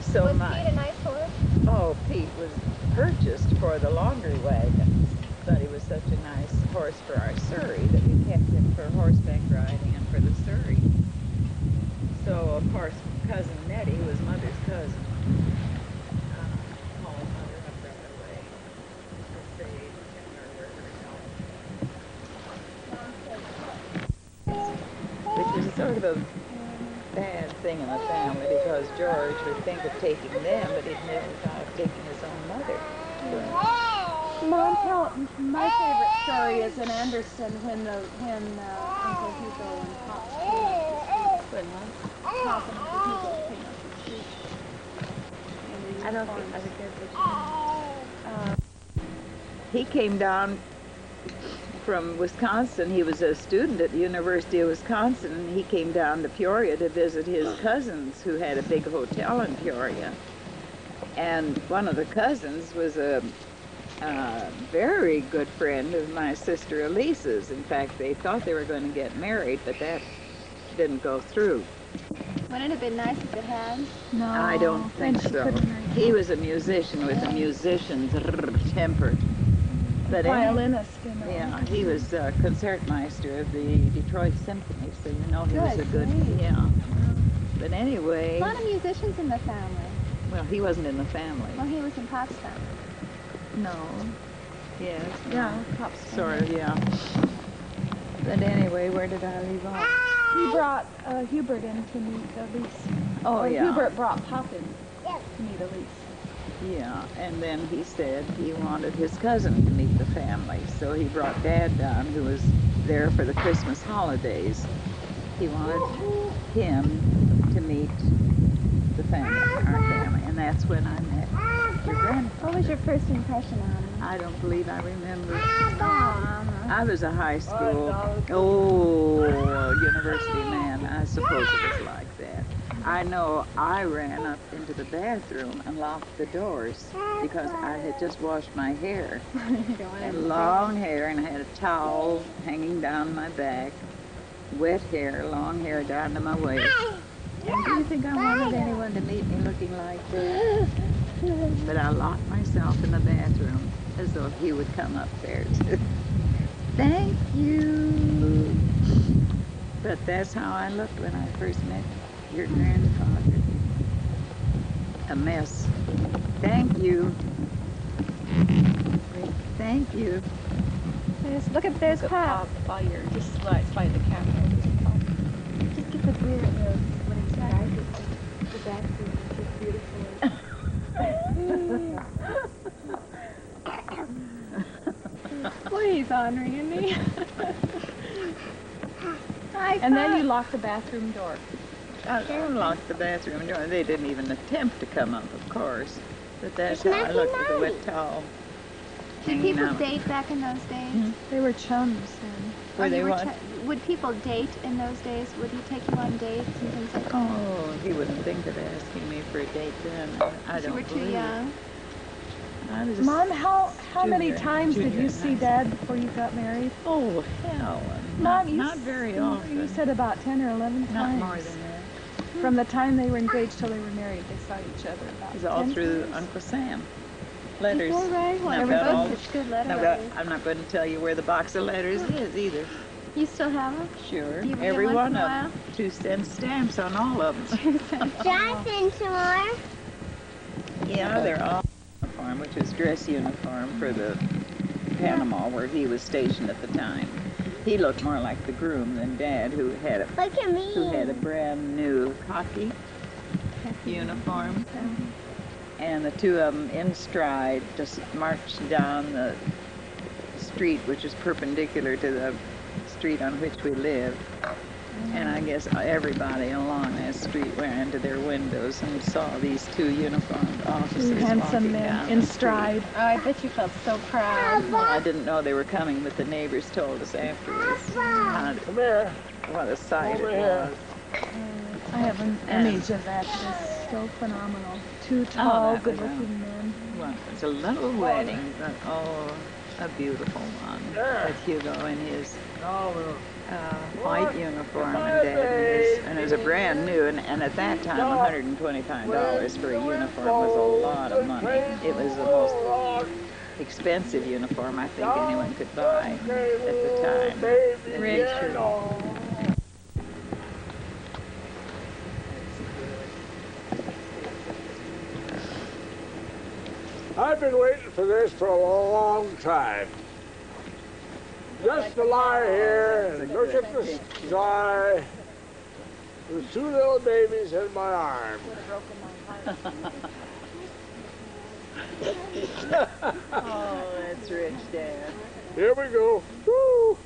so was Pete a nice horse? Oh, Pete was purchased for the laundry wagons, but he was such a nice horse for our Surrey that we kept him for horseback riding and for the Surrey. So, of course, Cousin Nettie, who was Mother's cousin, called Mother up right away to say to her which is sort of a bad thing in the family because George would think of taking them, but he'd never thought of taking his own mother. Mom, tell my favorite story is in Anderson when Uncle Hugo and Pops came up the street. Pop and Uncle Hugo came up the street. I don't think I would get the He came down from Wisconsin. He was a student at the University of Wisconsin, and he came down to Peoria to visit his cousins who had a big hotel in Peoria. And one of the cousins was a very good friend of my sister Elise's. In fact, they thought they were going to get married, but that didn't go through. Wouldn't it have been nice if it had? No. I don't think so. He was a musician with a musician's temper. But violinist. Yeah, he was concertmeister of the Detroit Symphony, so you know he was a good, yeah. But anyway. A lot of musicians in the family. Well, he wasn't in the family. Well, he was in Pop's family. No. Yes. Yeah, Pop's sort of, yeah. But anyway, where did I leave off? He brought Hubert in to meet Elise. Oh, or yeah. Hubert brought Pop in to meet Elise. Yeah, and then he said he wanted his cousin to meet the family, so he brought Dad down, who was there for the Christmas holidays. He wanted him to meet the family, our family, and that's when I met your grandfather. What was your first impression on him? I don't believe I remember. Oh, I was a high school, university man. I suppose it was like that. I know I ran up into the bathroom and locked the doors because I had just washed my hair. And long hair, and I had a towel hanging down my back, wet hair, long hair down to my waist. And do you think I wanted anyone to meet me looking like that? But I locked myself in the bathroom as though he would come upstairs. Thank you. But that's how I looked when I first met your grandfather. A mess. Thank you. Thank you. Look up, there's Pop. While you're just by the camera. Just get the rear. The bathroom is beautiful. Please, Randy. And then you lock the bathroom door. I locked the bathroom door. They didn't even attempt to come up, of course. But that's how I looked at the wet towel. Did people date back in those days? They were chums then. Were they what? Would people date in those days? Would he take you on dates and things like that? Oh, he wouldn't think of asking me for a date then. I don't You were too young. Mom, how many times did you see Dad before you got married? Oh, hell. Mom, not very often. You said about 10 or 11 times. Not more than that. From the time they were engaged till they were married, they saw each other about 10 It was all through times. Uncle Sam. Letters. All right. Well, I've they were got all- both such good letter I've writers. got- I'm not going to tell you where the box of letters is either. You still have them? Sure. You read Every them one once in a of while? them. 2-cent stamps on all of them. Johnson, some more? Yeah, they're all uniform, which is dress uniform for the Panama where he was stationed at the time. He looked more like the groom than Dad, who had a Look at me. brand new khaki uniform. And the two of them in stride just marched down the street, which is perpendicular to the street on which we lived. And I guess everybody along that street ran to their windows and saw these two uniformed officers Two handsome walking men down in the street. stride. Oh, I bet you felt so proud. I didn't know they were coming, but the neighbors told us afterwards. Come here. What a sight Over it here. was. I have an image of that. It's so phenomenal. Two tall, that was good-looking men. Well, it's a little wedding, but oh, a beautiful one. With Hugo in his white uniform and Dad in his, and it was a brand new, and at that time, $125 for a uniform was a lot of money. It was the most expensive uniform I think anyone could buy at the time. Rich. I've been waiting for this for a long time. Just to lie here and look at the sky with two little babies in my arms. Oh, that's rich, Dad. Here we go. Woo!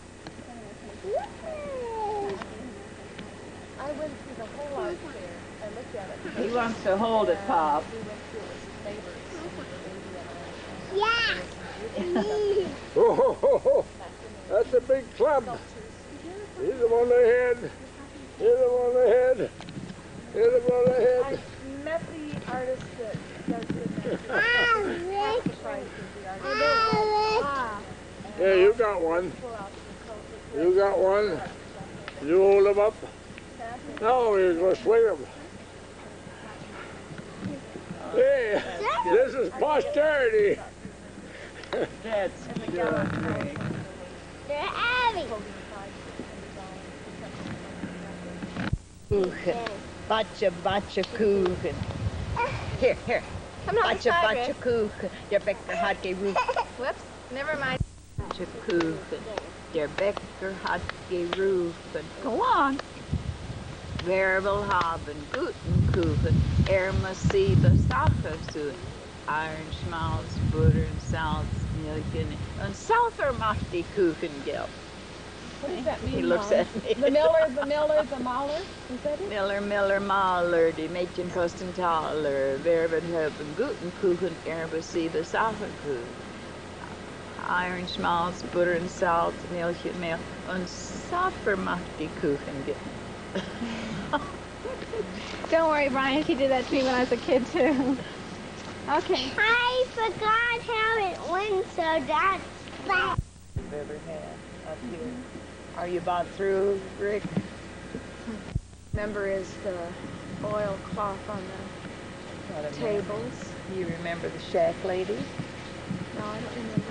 I went through the whole house there. I looked at it. He wants to hold it, Pop. Yeah. Oh, that's a big club. Here's the one ahead. Here's the one ahead. Here's the one ahead. I met the artist that does the Yeah, you got one. You got one. You hold them up. Now we're going to swing them. Hey, this is posterity. That's good. They're heavy. Kuchen. Bacha Kuchen. Here. Come on, Bacha Kuchen. Der Bäcker hat gerufen. Whoops. Never mind. Bacha Kuchen. Der Bäcker hat gerufen. Go on. Wer will haben guten Kuchen? Muss 7 Sachen zu. Iron, Schmalz, Butter and Salz, Milch and Sulfur macht die Kuchen gelb. What does that mean, He looks Mom? at me. The Miller, the Mahler? Is that it? Miller, Mahler, die Mädchen kosten Taler. Wer wird haben guten Kuchen? Muss 7 Sachen Kuchen. Iron, Schmalz, Butter and Salz, Milch and Mehl. Und Sulfur macht die Kuchen gelb. Don't worry, Brian. She did that to me when I was a kid, too. Okay. I forgot how it went, so that's that. You've ever had up here. Are you about through, Rick? Remember is the oilcloth on the tables. You remember the shack lady? No, I don't remember.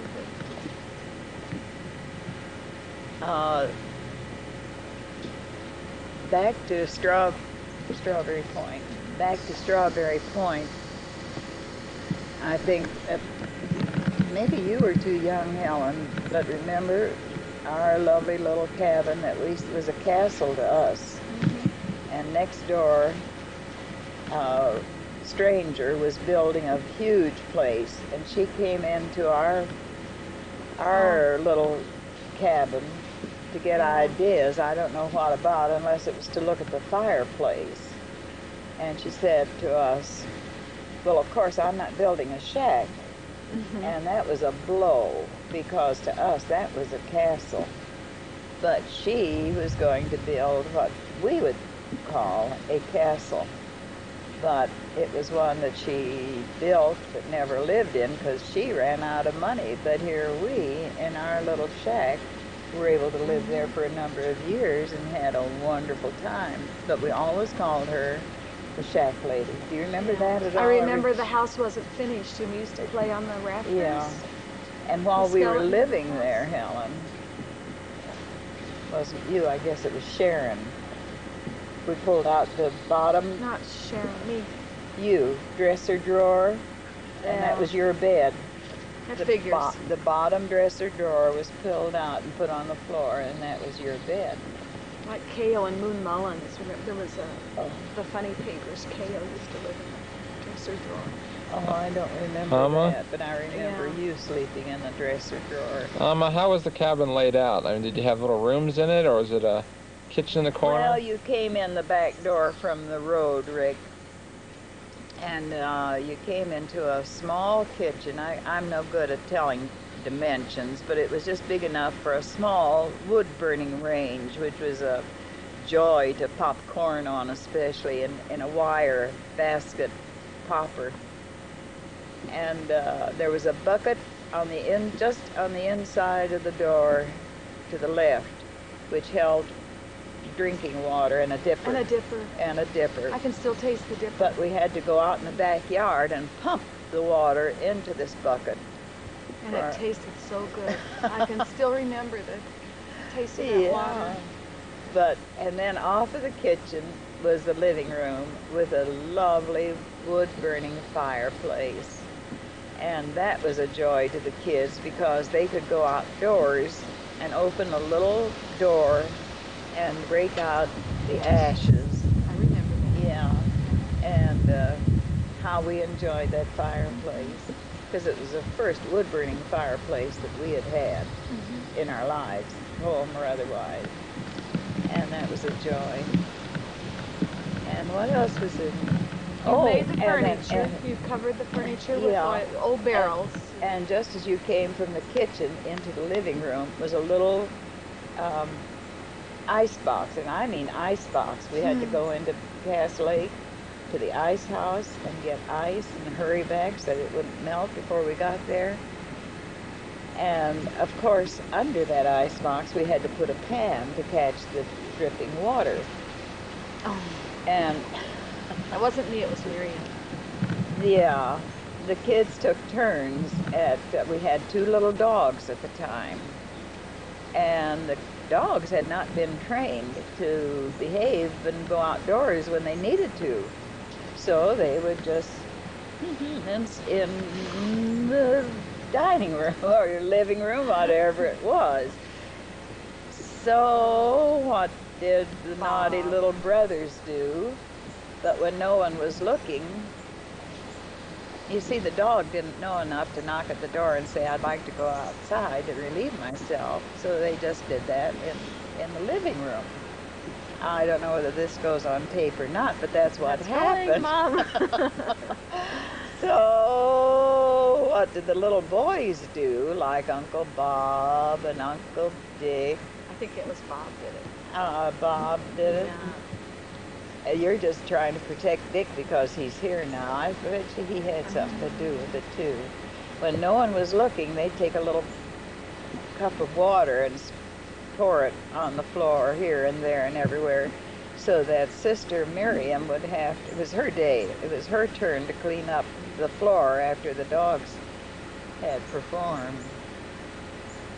Back to Strawberry Point. Back to Strawberry Point. I think maybe you were too young, Helen, but remember our lovely little cabin that was a castle to us. And next door stranger was building a huge place, and she came into our little cabin to get ideas. I don't know what about, unless it was to look at the fireplace. And she said to us, well, of course, I'm not building a shack. And that was a blow, because to us that was a castle. But she was going to build what we would call a castle. But it was one that she built but never lived in, because she ran out of money. But here we, in our little shack, were able to live there for a number of years and had a wonderful time. But we always called her the shack lady. Do you remember that at all? I remember the house wasn't finished and we used to play on the rafters. Yeah. And while we were living there, Helen, wasn't you, I guess it was Sharon. We pulled out the bottom. Not Sharon, me. You, dresser drawer, and that was your bed. That figures. The bottom dresser drawer was pulled out and put on the floor, and that was your bed. Like K.O. and Moon Mullins. There was the funny papers. K.O. used to live in the dresser drawer. Oh, I don't remember that, but I remember you sleeping in the dresser drawer. How was the cabin laid out? I mean, did you have little rooms in it, or was it a kitchen in the corner? Well, you came in the back door from the road, Rick, and you came into a small kitchen. I'm no good at telling dimensions, but it was just big enough for a small wood-burning range, which was a joy to pop corn on, especially in a wire basket popper. And there was a bucket on just on the inside of the door to the left, which held drinking water, and a dipper. And a dipper. And a dipper. I can still taste the dipper. But we had to go out in the backyard and pump the water into this bucket. And it tasted so good. I can still remember the taste of that water. And then off of the kitchen was the living room with a lovely wood-burning fireplace. And that was a joy to the kids, because they could go outdoors and open a little door and rake out the ashes. I remember that. Yeah. And how we enjoyed that fireplace, because it was the first wood-burning fireplace that we had had in our lives, home or otherwise. And that was a joy. And what else was in? You made the furniture. You covered the furniture with old barrels. And just as you came from the kitchen into the living room was a little ice box, and I mean ice box. We had to go into Cass Lake to the ice house and get ice and hurry back so that it wouldn't melt before we got there. And of course, under that ice box, we had to put a pan to catch the dripping water. Oh. And that wasn't me, it was Miriam. Yeah, the kids took turns we had 2 little dogs at the time. And the dogs had not been trained to behave and go outdoors when they needed to. So they would just, in the dining room or living room, whatever it was. So what did the naughty little brothers do? But when no one was looking, you see, the dog didn't know enough to knock at the door and say, I'd like to go outside to relieve myself. So they just did that in the living room. I don't know whether this goes on tape or not, but that's what happened. Mom. So what did the little boys do, like Uncle Bob and Uncle Dick? I think it was Bob did it. Bob did it? Yeah. You're just trying to protect Dick because he's here now. I bet you he had something to do with it too. When no one was looking, they'd take a little cup of water and pour it on the floor here and there and everywhere, so that Sister Miriam would have to, it was her day, it was her turn to clean up the floor after the dogs had performed.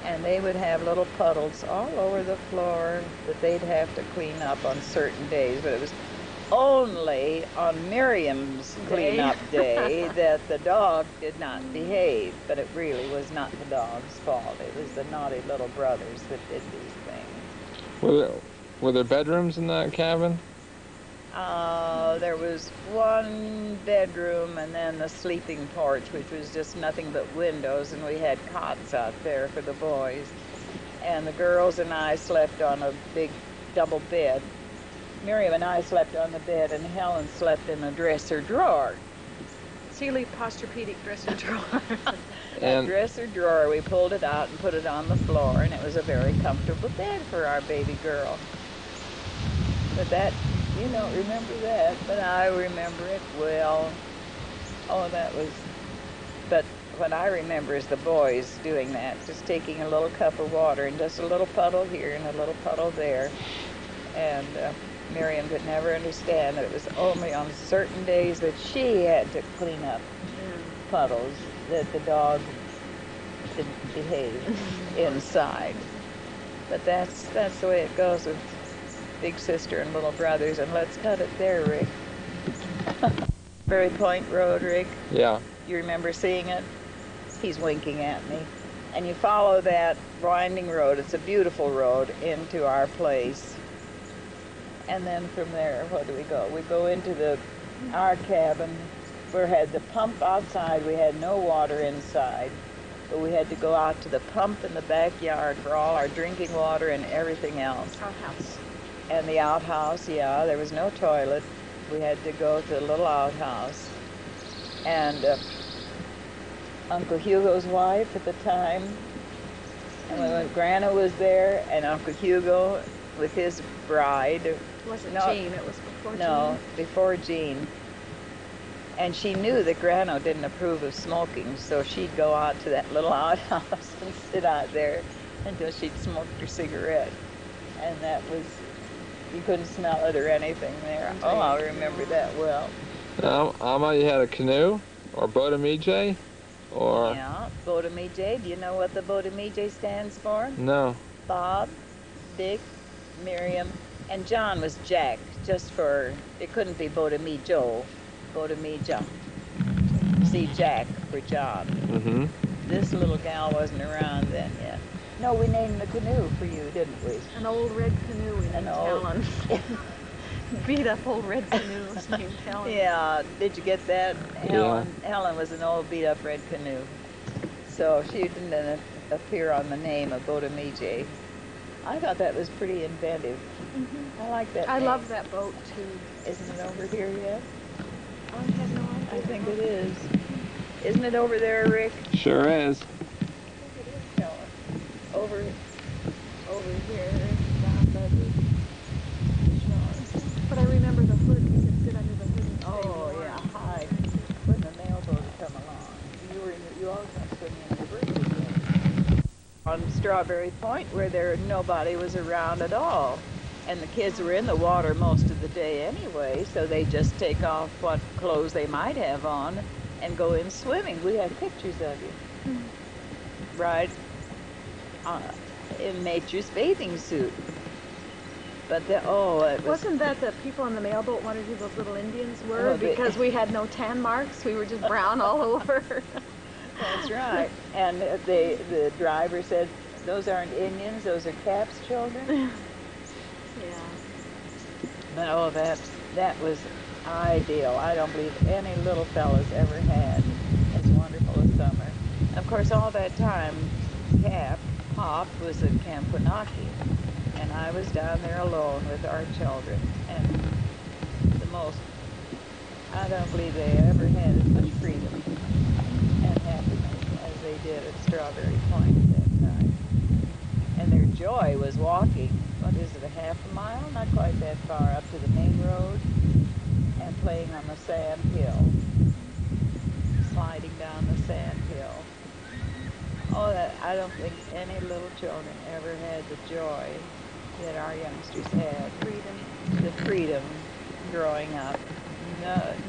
And they would have little puddles all over the floor that they'd have to clean up on certain days, but it was only on Miriam's cleanup day that the dog did not behave, but it really was not the dog's fault. It was the naughty little brothers that did these things. Were there bedrooms in that cabin? There was one bedroom and then the sleeping porch, which was just nothing but windows, and we had cots out there for the boys. And the girls and I slept on a big double bed. Miriam and I slept on the bed, and Helen slept in a dresser drawer. Sealy Posturepedic dresser drawer. A dresser drawer, we pulled it out and put it on the floor, and it was a very comfortable bed for our baby girl. But that, you don't remember that, but I remember it well. Oh, that was, but what I remember is the boys doing that, just taking a little cup of water and just a little puddle here and a little puddle there. And Miriam could never understand that it was only on certain days that she had to clean up puddles that the dog didn't behave inside. But that's the way it goes with big sister and little brothers. And let's cut it there, Rick. Berry Point Road, Rick. Yeah. You remember seeing it? He's winking at me. And you follow that winding road. It's a beautiful road into our place. And then from there, what do we go? We go into our cabin. We had the pump outside. We had no water inside. But we had to go out to the pump in the backyard for all our drinking water and everything else. Outhouse. And the outhouse, yeah, there was no toilet. We had to go to the little outhouse. And Uncle Hugo's wife at the time, and when Grandma was there, and Uncle Hugo with his bride. It wasn't Jean, it was before Jean? No, before Jean. And she knew that Grandma didn't approve of smoking, so she'd go out to that little outhouse and sit out there until she'd smoked her cigarette. And that was, you couldn't smell it or anything there. Oh, I remember that well. Alma, you had a canoe or boat-a-mijay? Or... Yeah, boat-a-mijay. Do you know what the boat-a-mijay stands for? No. Bob, Dick, Miriam, and John was Jack, just for, it couldn't be boat-a-mi-joe, boat-a-mi-ja. See, Jack for John. Mm-hmm. This little gal wasn't around then yet. No, we named the canoe for you, didn't we? An old red canoe we named Helen. Beat up old red canoe was named Helen. Yeah, did you get that? Yeah. Helen was an old beat up red canoe. So she didn't appear on the name of boat-a-mijay. I thought that was pretty inventive. Mm-hmm. I like that I name. love that boat too. Isn't it over here yet? I have no idea. I think it is. Isn't it over there, Rick? Sure is. Over here, down by the shore. But I remember the hood. He said sit under the hood and stay warm. Yeah, hide when the mailboat would come along. You always went swimming in your birthday. On Strawberry Point, where nobody was around at all. And the kids were in the water most of the day anyway, so they just take off what clothes they might have on and go in swimming. We have pictures of you. Right? In nature's bathing suit. But wasn't that the people on the mailboat wondered who those little Indians were because we had no tan marks? We were just brown all over. That's right. And the driver said, "Those aren't Indians; those are Cap's children." Yeah. But that was ideal. I don't believe any little fellas ever had as wonderful a summer. Of course, all that time, Pop was at Camp Winaki, and I was down there alone with our children. And I don't believe they ever had as much freedom and happiness as they did at Strawberry Point at that time. And their joy was walking, what is it, a half a mile? Not quite that far, up to the main road, and playing on the sand hill, sliding down the sand hill. Oh, I don't think any little children ever had the joy that our youngsters had. The freedom growing up.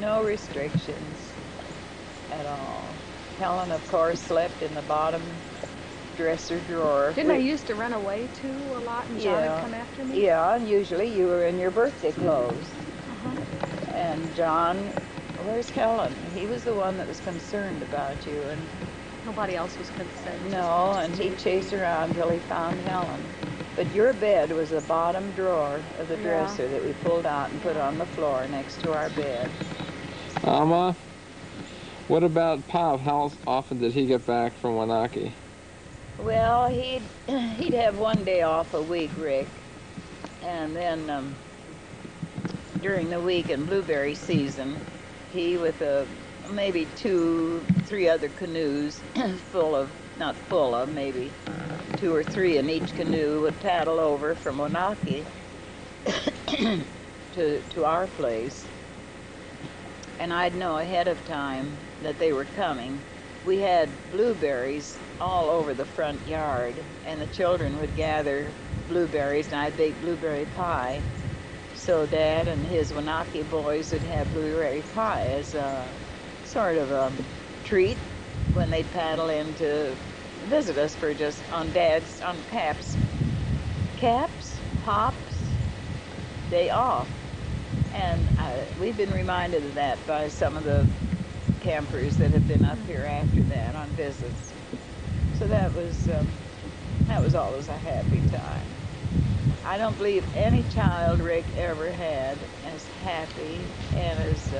No restrictions at all. Helen, of course, slept in the bottom dresser drawer. Didn't I used to run away too a lot and John would come after me? Yeah, and usually you were in your birthday clothes. And John, where's Helen? He was the one that was concerned about you, and nobody else was concerned. No, and he'd chase around till he found Helen. But your bed was the bottom drawer of the Yeah. dresser that we pulled out and put on the floor next to our bed. Alma, what about Pop? How often did he get back from Wanaki? Well, he'd have one day off a week, Rick, and then during the week in blueberry season, he with maybe 2, 3 other canoes full of, not full of, maybe 2 or 3 in each canoe would paddle over from Wanaki to our place. And I'd know ahead of time that they were coming. We had blueberries all over the front yard, and the children would gather blueberries, and I'd bake blueberry pie. So Dad and his Wanaki boys would have blueberry pie as a sort of a treat when they'd paddle in to visit us for just on Pop's day off. And we've been reminded of that by some of the campers that have been up here after that on visits. So that was always a happy time. I don't believe any child Rick ever had as happy and as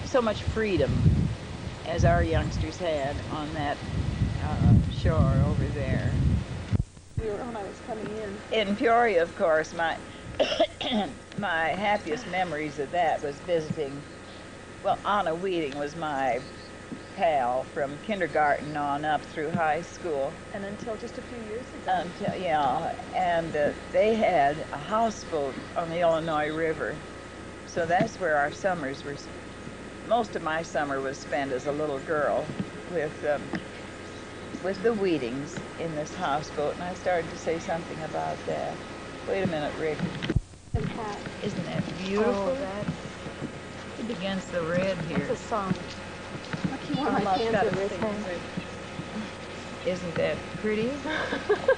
so much freedom as our youngsters had on that shore over there. When I was coming in. In Peoria, of course, my my happiest memories of that was visiting. Well, Anna Weeding was my pal from kindergarten on up through high school. And until just a few years ago. Yeah, and they had a houseboat on the Illinois River. So that's where our summers were. Most of my summer was spent as a little girl with the Weedings in this houseboat, and I started to say something about that. Wait a minute, Rick. Isn't that beautiful? Oh, it begins the red here. That's a song. I keep my hands in his hand. Isn't that pretty?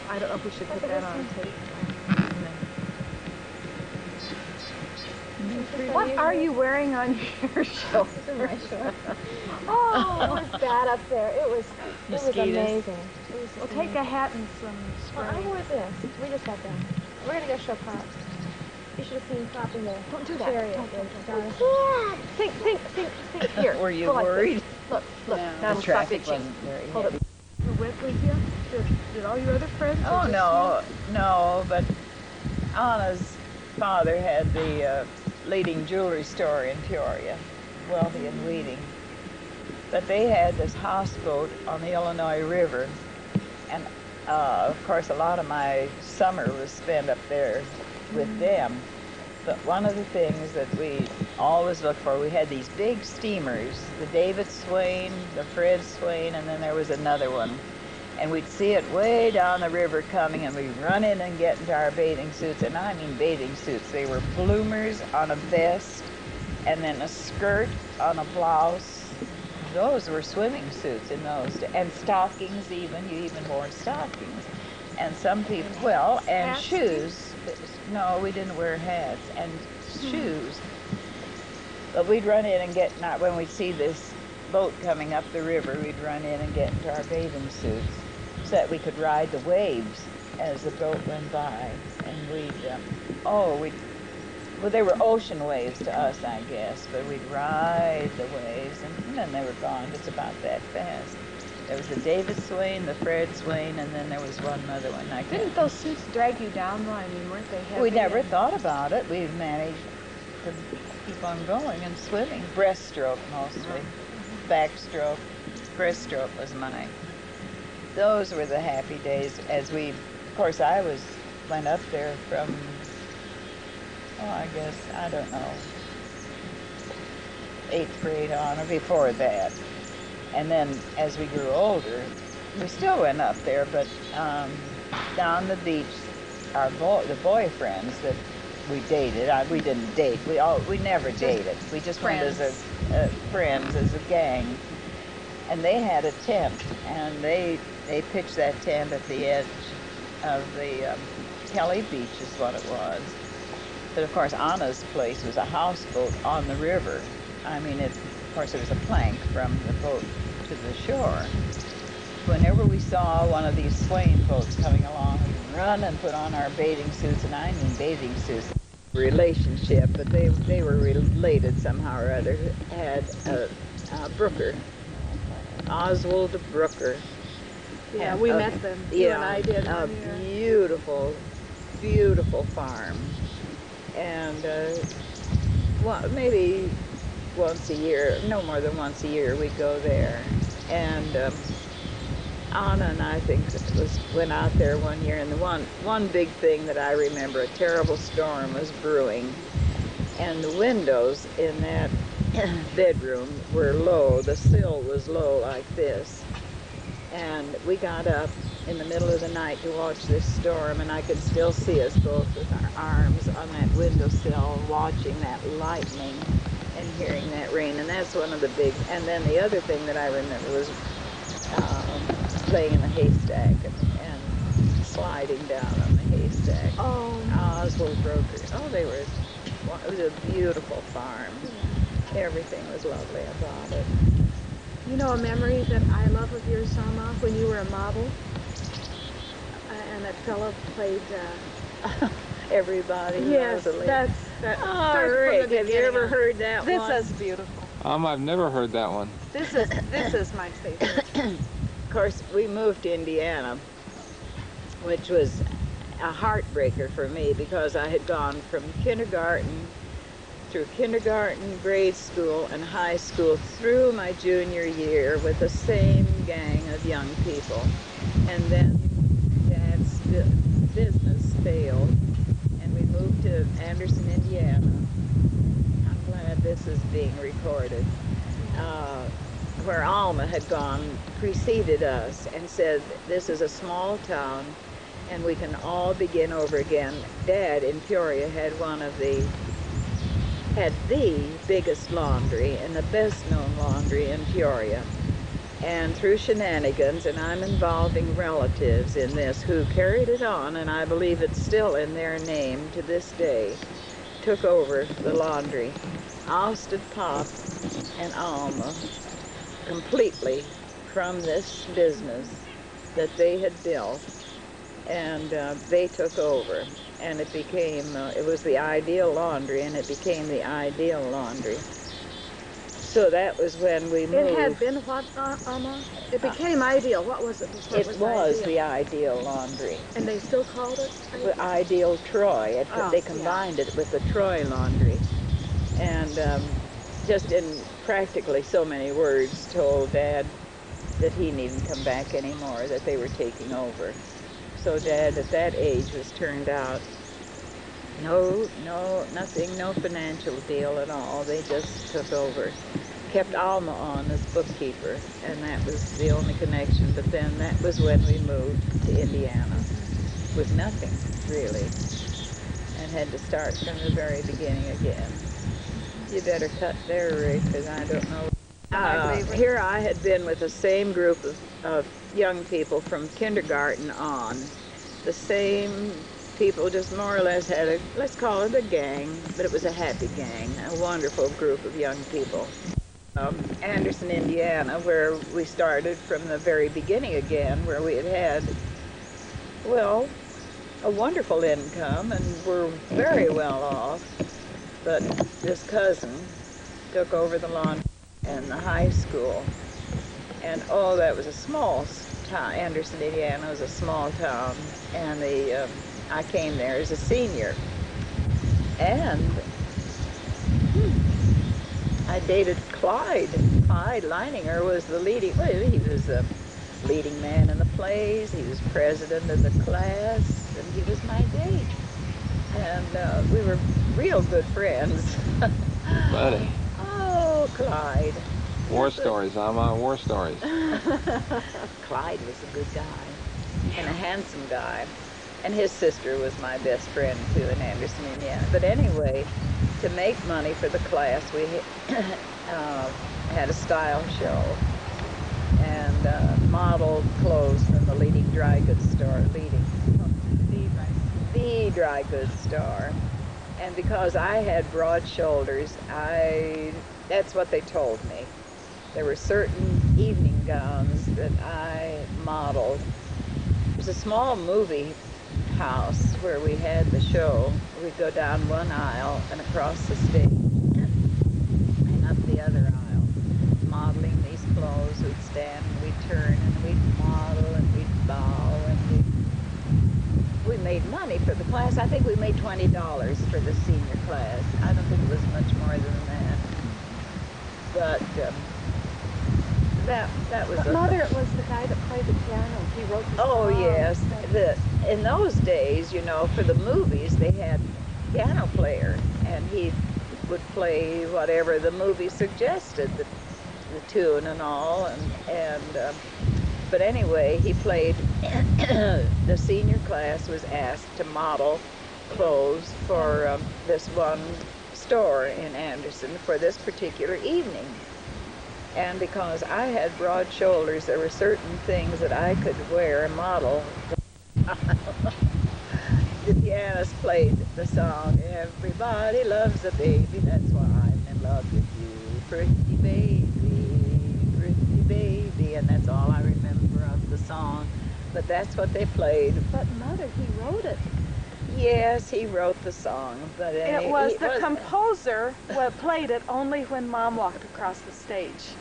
I don't know if we should put that on tape. What are you wearing on your shoulder? Oh, it was bad up there. It was amazing. Well, take a hat and some spray. Well, I wore this. We just got done. We're gonna go show Pops. You should have seen Pop in the chariot. Think here. Were you worried? Look. No, Now the stop traffic itching. wasn't very Hold heavy. You went with you? Did all your other friends? Oh, no, but Anna's father had the leading jewelry store in Peoria, Wealthy and Weeding. But they had this houseboat on the Illinois River, and of course a lot of my summer was spent up there with them. But one of the things that we always looked for, we had these big steamers, the David Swain, the Fred Swain, and then there was another one. And we'd see it way down the river coming, and we'd run in and get into our bathing suits, and I mean bathing suits. They were bloomers on a vest, and then a skirt on a blouse. Those were swimming suits in those days. And stockings even, you even wore stockings. And some people, well, and hats shoes. No, we didn't wear hats, and shoes. But we'd run in and get, not when we'd see this boat coming up the river, we'd run in and get into our bathing suits so that we could ride the waves as the boat went by. And well, they were ocean waves to us, I guess, but we'd ride the waves, and then they were gone just about that fast. There was the David Swain, the Fred Swain, and then there was one other one. Didn't those suits drag you down, though? I mean, weren't they heavy? We never thought about it. We managed to keep on going and swimming. Breaststroke mostly. Backstroke. Breaststroke was mine. Those were the happy days as we, of course, went up there from, I guess, I don't know, 8th grade on or before that. And then as we grew older, we still went up there, but down the beach, the boyfriends that we dated, we didn't date, we never dated. We just went as friends, as a gang. And they had a tent, and they pitched that tent at the edge of the Kelly Beach is what it was. But of course, Anna's place was a houseboat on the river. I mean, of course, it was a plank from the boat to the shore. whenever we saw one of these sleighing boats coming along, we'd run and put on our bathing suits, and I mean bathing suits. Relationship, but they were related somehow or other. Had a Brooker, Oswald Brooker. Yeah, and we met them. You and I did a one year. beautiful, beautiful farm, and well, maybe once a year, no more than once a year, we'd go there. And Anna and I think went out there one year, and the one big thing that I remember, a terrible storm was brewing, and the windows in that bedroom were low. The sill was low like this, and we got up in the middle of the night to watch this storm, and I could still see us both with our arms on that windowsill watching that lightning and hearing that rain. And that's one of the big, and then the other thing that I remember was playing in the haystack and sliding down on the haystack. Oh, Oswald Broker. Oh, it was a beautiful farm. Everything was lovely about it. you know a memory that I love of yours, Sama, when you were a model? And that fellow played... Everybody yes, Loves a Lady. That Oh, starts Rick, from the have you ever heard that this one? This is beautiful. I've never heard that one. This is my favorite. Of course, we moved to Indiana, which was a heartbreaker for me because I had gone from kindergarten, grade school, and high school through my junior year with the same gang of young people. And then Dad's business failed, and we moved to Anderson, Indiana. I'm glad this is being recorded. Where Alma had gone, preceded us and said, this is a small town and we can all begin over again. Dad in Peoria had the biggest laundry and the best known laundry in Peoria. And through shenanigans, and I'm involving relatives in this who carried it on, and I believe it's still in their name to this day, took over the laundry, ousted Pop and Alma completely from this business that they had built, and they took over, and it became, it was the Ideal Laundry, and it became the Ideal Laundry. So that was when we moved. It had been what, Alma? It became Ideal. What was it before it was was Ideal? the Ideal Laundry. And they still called it Ideal Troy. They combined it with the Troy Laundry. And just in practically so many words told Dad that he needn't come back anymore, that they were taking over. So Dad at that age was turned out. Nothing, no financial deal at all. They just took over. Kept Alma on as bookkeeper, and that was the only connection. But then that was when we moved to Indiana with nothing, really, and had to start from the very beginning again. You better cut there, Rick, because I don't know. Here I had been with the same group of young people from kindergarten on. The same people, just more or less had let's call it a gang, but it was a happy gang, a wonderful group of young people. Anderson, Indiana, where we started from the very beginning again, where we had, well, a wonderful income and were very well off. But this cousin took over the laundry and the high school. And oh, that was a small town. Anderson, Indiana was a small town. And I came there as a senior. And I dated Clyde. Clyde Leininger was the leading, well, he was the leading man in the plays. He was president of the class, and he was my date. And we were real good friends. Buddy. Oh, Clyde. War stories, Alma, war stories. Clyde was a good guy and a handsome guy. And his sister was my best friend, too, in Anderson, Indiana. But anyway, to make money for the class, we had a style show and modeled clothes from the leading dry goods store, the dry goods store. And because I had broad shoulders, that's what they told me. There were certain evening gowns that I modeled. It was a small movie house where we had the show. We'd go down one aisle and across the stage and up the other aisle, modeling these clothes. We'd stand and we'd turn and we'd model and we'd bow and we made money for the class. I think we made $20 for the senior class. I don't think it was much more than that. But that was. But Mother, it was the guy that played the piano. He wrote the Oh song. yes, in those days, you know, for the movies they had piano player, and he would play whatever the movie suggested, the tune and all, and but anyway, he played. The senior class was asked to model clothes for this one store in Anderson for this particular evening. And because I had broad shoulders, there were certain things that I could wear and model. The pianist played the song, "Everybody loves a baby, that's why I'm in love with you, pretty baby," and that's all I remember of the song. But that's what they played. But Mother, he wrote it. Yes, he wrote the song, but It was the composer who played it only when Mom walked across the stage.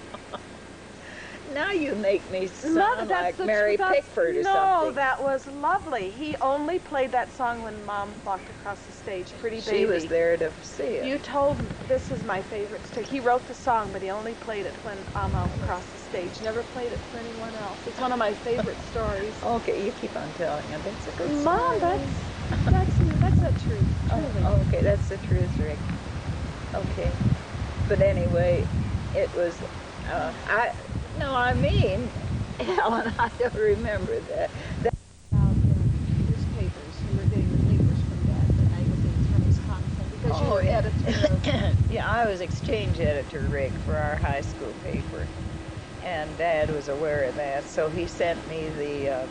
Now you make me sound Mother, like Mary Pickford or something. No, that was lovely. He only played that song when Mom walked across the stage, Pretty Baby. She was there to see it. You told me, this is my favorite story. He wrote the song, but he only played it when Mom walked across the stage. Never played it for anyone else. It's one of my favorite stories. Okay, you keep on telling it. That's a good story. Mom, that's the truth. Oh, okay, that's the truth, Rick. Okay. But anyway, it was, Helen, I don't remember that. Newspapers. You were getting the papers from Dad, the magazines from Wisconsin, because you were editor. Yeah, I was exchange editor, Rick, for our high school paper. And Dad was aware of that, so he sent me the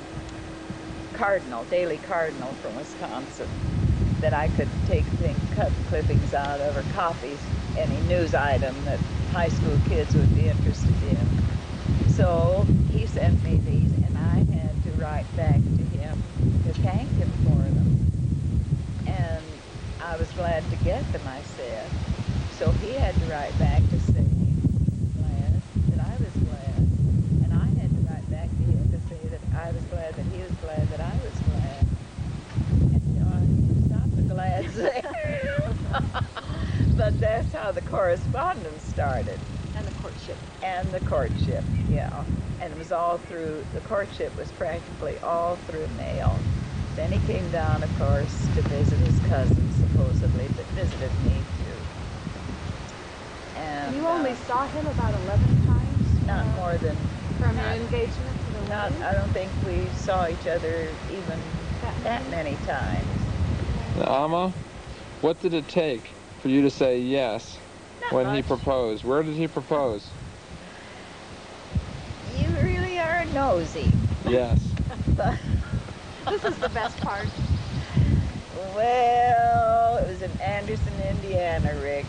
Daily Cardinal from Wisconsin, that I could take things, cut clippings out of, or copies, any news item that high school kids would be interested in. So he sent me these, and I had to write back to him to thank him for them. And I was glad to get them, I said. So he had to write back to say glad that I was glad, and I had to write back to him to say that I was glad that he was glad that I was glad. And you know, I stopped the glads there. But that's how the correspondence started. And the courtship. And the courtship, yeah. And it was all through, the courtship was practically all through mail. Then he came down, of course, to visit his cousin, supposedly, but visited me too. And you only saw him about 11 times? Not more than... From your engagement to the wedding? I don't think we saw each other even that many times. Alma, what did it take for you to say yes when he proposed? Where did he propose? You really are nosy. Yes. But this is the best part. Well, it was in Anderson, Indiana, Rick,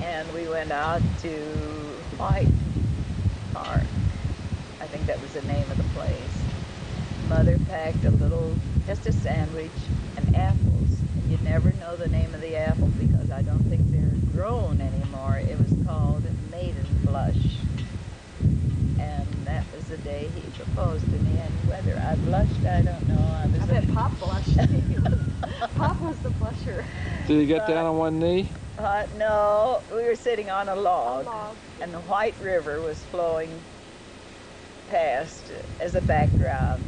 and we went out to White Park. I think that was the name of the place. Mother packed just a sandwich and apples. And you'd never know the name of the apple because I don't think they're grown anymore. It was called Maiden Blush. And that was the day he proposed to me. And whether I blushed, I don't know. I bet Pop blushed. Pop was the blusher. Did you get down on one knee? No, we were sitting on a log, and the White River was flowing past as a background,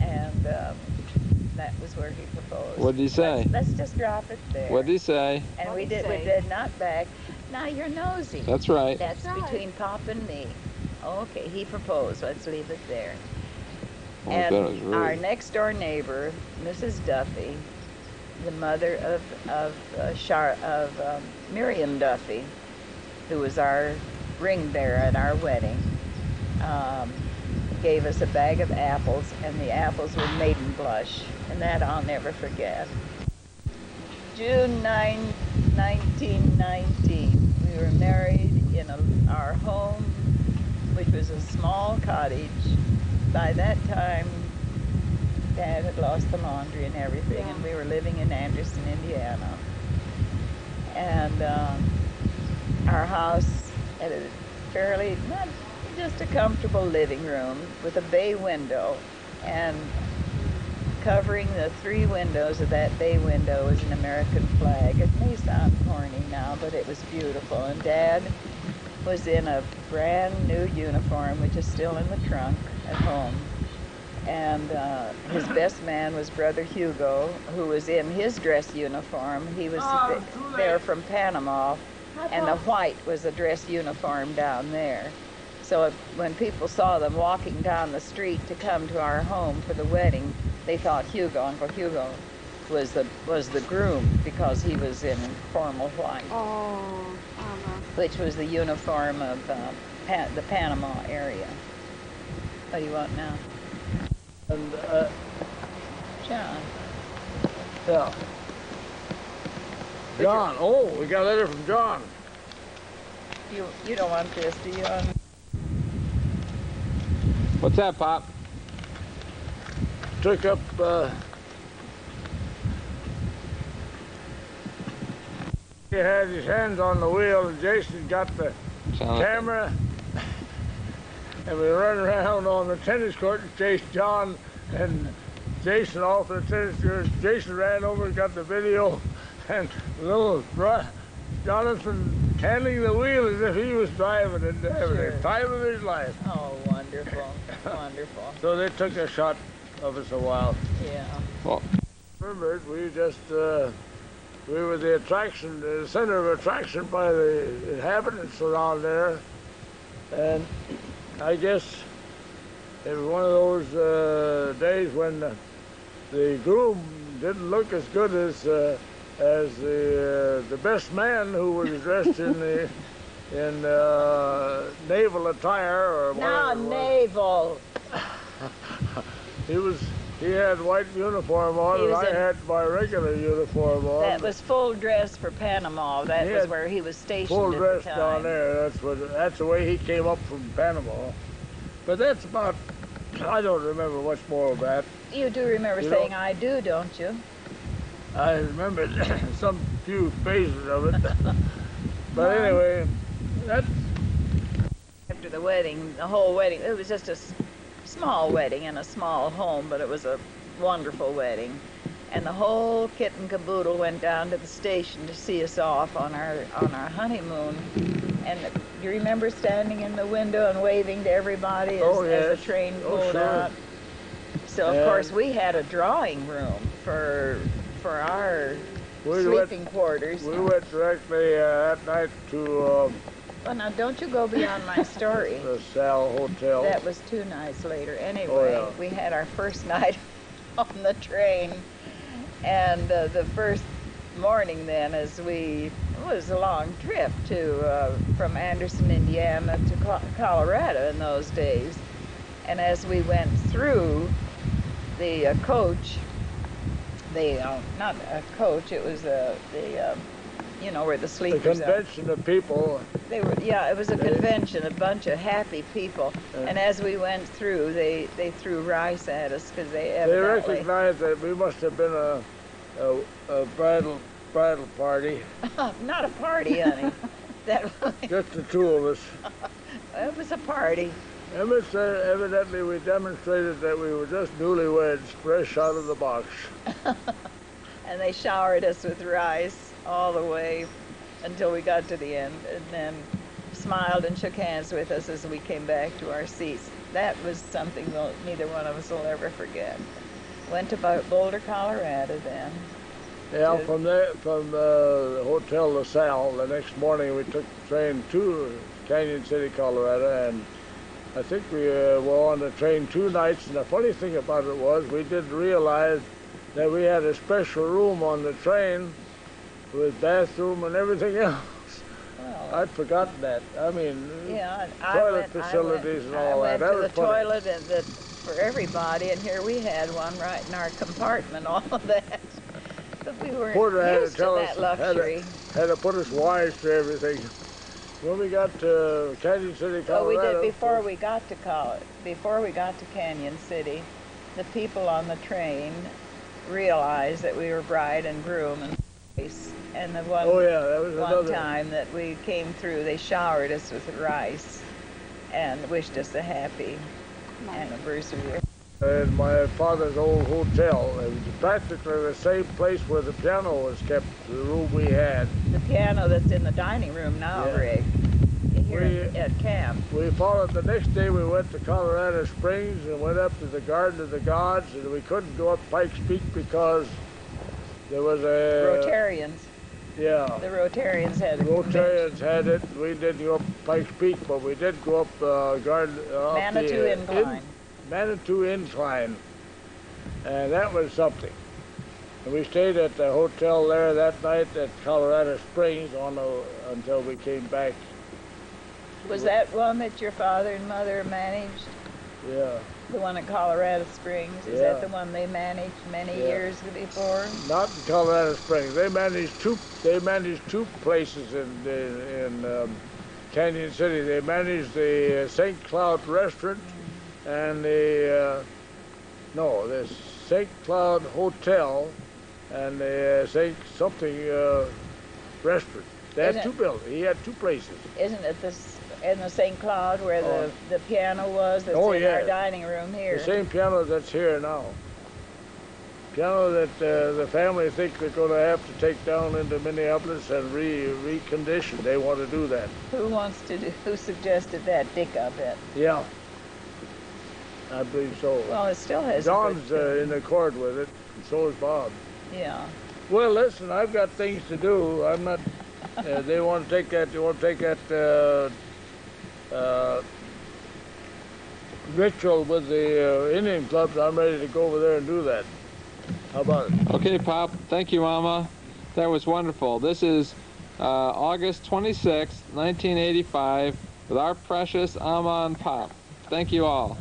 and that was where he proposed. What did he say? Let's just drop it there. What did he say? And we did not back. Now you're nosy. That's right. That's between Pop and me. Okay, he proposed. Let's leave it there. Oh, and that was rude. Our next door neighbor, Mrs. Duffy, the mother of Miriam Duffy, who was our ring bearer at our wedding, gave us a bag of apples, and the apples were Maiden Blush, and that I'll never forget. June 9, 1919, we were married in our home. which was a small cottage. By that time, Dad had lost the laundry and everything, and we were living in Anderson, Indiana. And our house had a fairly, not just a comfortable living room with a bay window, and covering the 3 windows of that bay window was an American flag. It may sound corny now, but it was beautiful. And Dad was in a brand new uniform, which is still in the trunk at home. And his best man was Brother Hugo, who was in his dress uniform. He was there from Panama, and the white was a dress uniform down there. So when people saw them walking down the street to come to our home for the wedding, they thought Uncle Hugo, was the groom, because he was in formal white, which was the uniform of the Panama area. What do you want now? And John. yeah. John. Oh, we got a letter from John. You don't want this, do you? What's that, Pop? Took up he had his hands on the wheel, and Jason got the camera, and we run around on the tennis court and chased John and Jason off the tennis court. Jason ran over and got the video, and little Jonathan handling the wheel as if he was driving and having the time of his life. Oh, wonderful, wonderful. So they took a shot of us a while. Yeah. Well, remember, we just we were the attraction, the center of attraction by the inhabitants around there, and I guess it was one of those days when the groom didn't look as good as the best man, who was dressed in the naval attire or whatever. Now naval. He had white uniform on, and I had my regular uniform on. That was full dress for Panama. That was where he was stationed full at dress the time. down there. That's the way he came up from Panama. But that's about. I don't remember much more of that. You do remember saying "I do," don't you? I remember some few phases of it. But anyway, that's. After the wedding, the whole wedding, it was just a small wedding in a small home, but it was a wonderful wedding. And the whole kit and caboodle went down to the station to see us off on our honeymoon. And you remember standing in the window and waving to everybody as the train pulled out? So of course we had a drawing room for our sleeping quarters. We went directly at night to well, now don't you go beyond my story. the Sal Hotel. That was 2 nights later. Anyway, we had our first night on the train, and the first morning then, it was a long trip from Anderson, Indiana to Colorado in those days. And as we went through the coach, not a coach, it was where the sleepers are. The convention of people. It was a convention, a bunch of happy people. And as we went through, they threw rice at us because they recognized that we must have been a bridal party. Not a party, honey. Just the 2 of us. It was a party. Evidently, we demonstrated that we were just newlyweds, fresh out of the box. And they showered us with rice all the way until we got to the end, and then smiled and shook hands with us as we came back to our seats. That was something neither one of us will ever forget. Went to Boulder, Colorado then. Yeah, from the Hotel LaSalle, the next morning we took the train to Canyon City, Colorado, and I think we were on the train 2 nights, and the funny thing about it was we didn't realize that we had a special room on the train with bathroom and everything else. Well, I'd forgotten that. I mean, toilet facilities and all that. I went to the toilet for everybody, and here we had one right in our compartment, all of that. But we weren't used to that luxury. Had to put us wise to everything. When we got to Canyon City, Colorado. Oh, we did before we got to Canyon City. The people on the train realized that we were bride and groom and rice. And the one, that was one time that we came through, they showered us with rice and wished us a happy anniversary. In my father's old hotel, it was practically the same place where the piano was kept, the room we had. The piano that's in the dining room now, Rick, here at camp. We followed, the next day we went to Colorado Springs and went up to the Garden of the Gods, and we couldn't go up Pikes Peak because there was a... Rotarians. Yeah. The Rotarians had it. Rotarians had it. We didn't go up Pikes Peak, but we did go up Manitou Incline. Manitou Incline, and that was something. And we stayed at the hotel there that night at Colorado Springs until we came back. Was that one that your father and mother managed? Yeah. The one at Colorado Springs? Is that the one they managed many years before? Not in Colorado Springs. They managed two places in Canyon City. They managed the St. Cloud restaurant and the St. Cloud Hotel and the St. something restaurant. They had two buildings. He had two places. Isn't it in the St. Cloud where the piano was that's in our dining room here? The same piano that's here now. Piano that the family think they're going to have to take down into Minneapolis and recondition. They want to do that. Who suggested that? Dick, I bet. Yeah. I believe so. Well, it still has. John's in accord with it, and so is Bob. Yeah. Well, listen, I've got things to do. I'm not. They want to take that. They want to take that ritual with the Indian clubs. I'm ready to go over there and do that. How about it? Okay, Pop. Thank you, Mama. That was wonderful. This is August 26, 1985, with our precious Amma and Pop. Thank you all.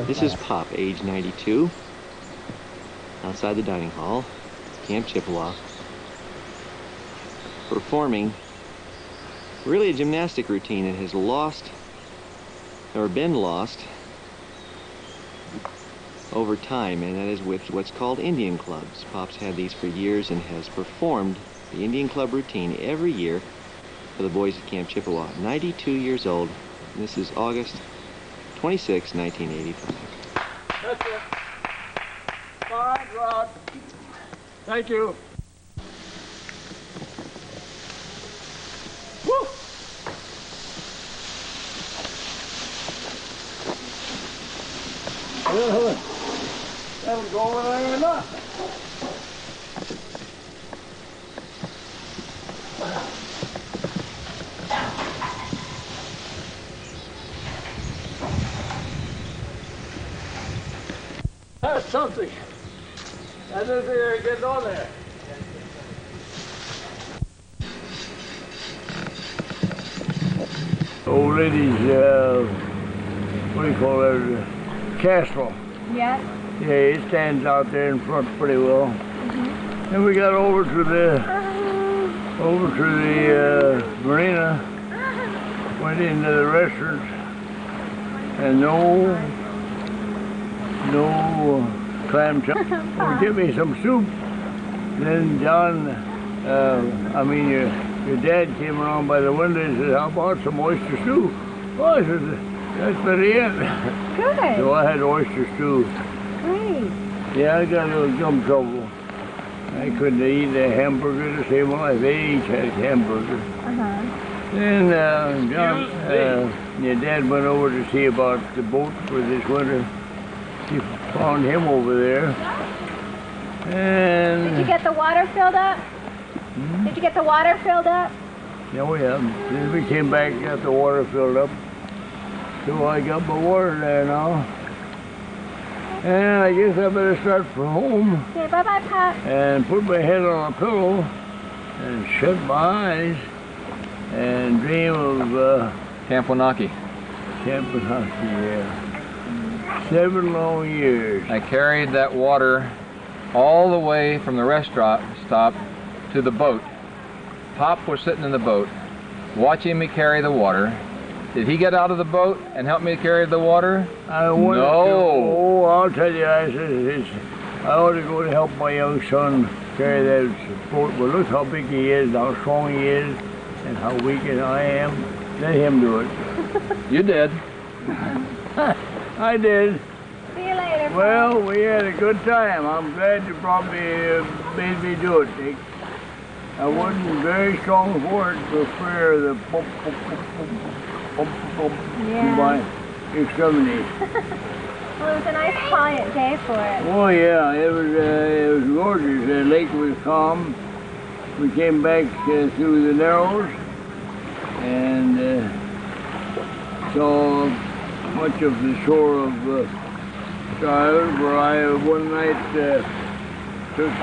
This is Pop, age 92, outside the dining hall, Camp Chippewa, performing really a gymnastic routine that has been lost over time, and that is with what's called Indian clubs. Pop's had these for years and has performed the Indian club routine every year for the boys at Camp Chippewa. 92 years old. And this is August 26, 1985. That's it. Fine, Rod. Thank you. Woo! Well, that'll go over there or not. That's something. I didn't think I'd get on there. Old lady's, what do you call it, castle. Yeah? Yeah, it stands out there in front pretty well. Then we got over to the marina, went into the restaurant, and no clam chowder. Well, give me some soup. Then John, your dad came around by the window and said, how about some oyster stew? Oh, I said, that's better yet. Good. So I had oyster stew. Great. Yeah, I got a little gum trouble. I couldn't eat a hamburger the same way. They each had hamburgers. Then John, your dad went over to see about the boat for this winter. He found him over there. And did you get the water filled up? Did you get the water filled up? Yeah, we have. Then we came back and got the water filled up. So I got my water there now. And I guess I better start for home. Okay, bye-bye, Pop. And put my head on a pillow and shut my eyes. and dream of Camp Wanaki. Camp Wanaki, yeah. 7 long years. I carried that water all the way from the rest stop to the boat. Pop was sitting in the boat, watching me carry the water. Did he get out of the boat and help me carry the water? No. Oh, I'll tell you, I ought to go to help my young son carry that boat. But look how big he is, how strong he is, and how weak I am. Let him do it. You did. I did. See you later. Well, we had a good time. I'm glad you probably made me do it, Dick. I wasn't very strong for it for fear of the bump in my extremities. Well, it was a nice quiet day for it. Oh yeah, it was gorgeous. The lake was calm. We came back through the Narrows and saw much of the shore of Ireland, where I one night took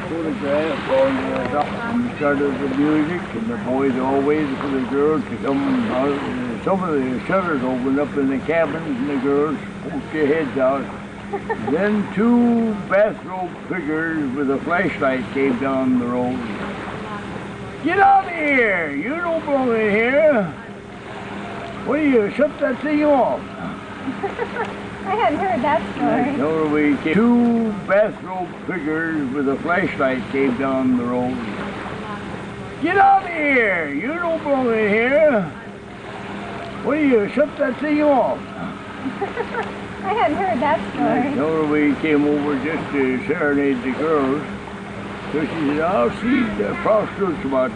photograph on the top and started the music, and the boys always for the girls to come out. Some of the shutters opened up in the cabins, and the girls poked their heads out. Then 2 bathrobe figures with a flashlight came down the road. Get out of here! You don't belong in here! What do you shut that thing off? I hadn't heard that story. So we came, 2 bathrobe figures with a flashlight came down the road. Get out of here! You don't belong in here! What do you shut that thing off? I hadn't heard that story. So we came over just to serenade the girls. So she said, I'll see the prostitutes about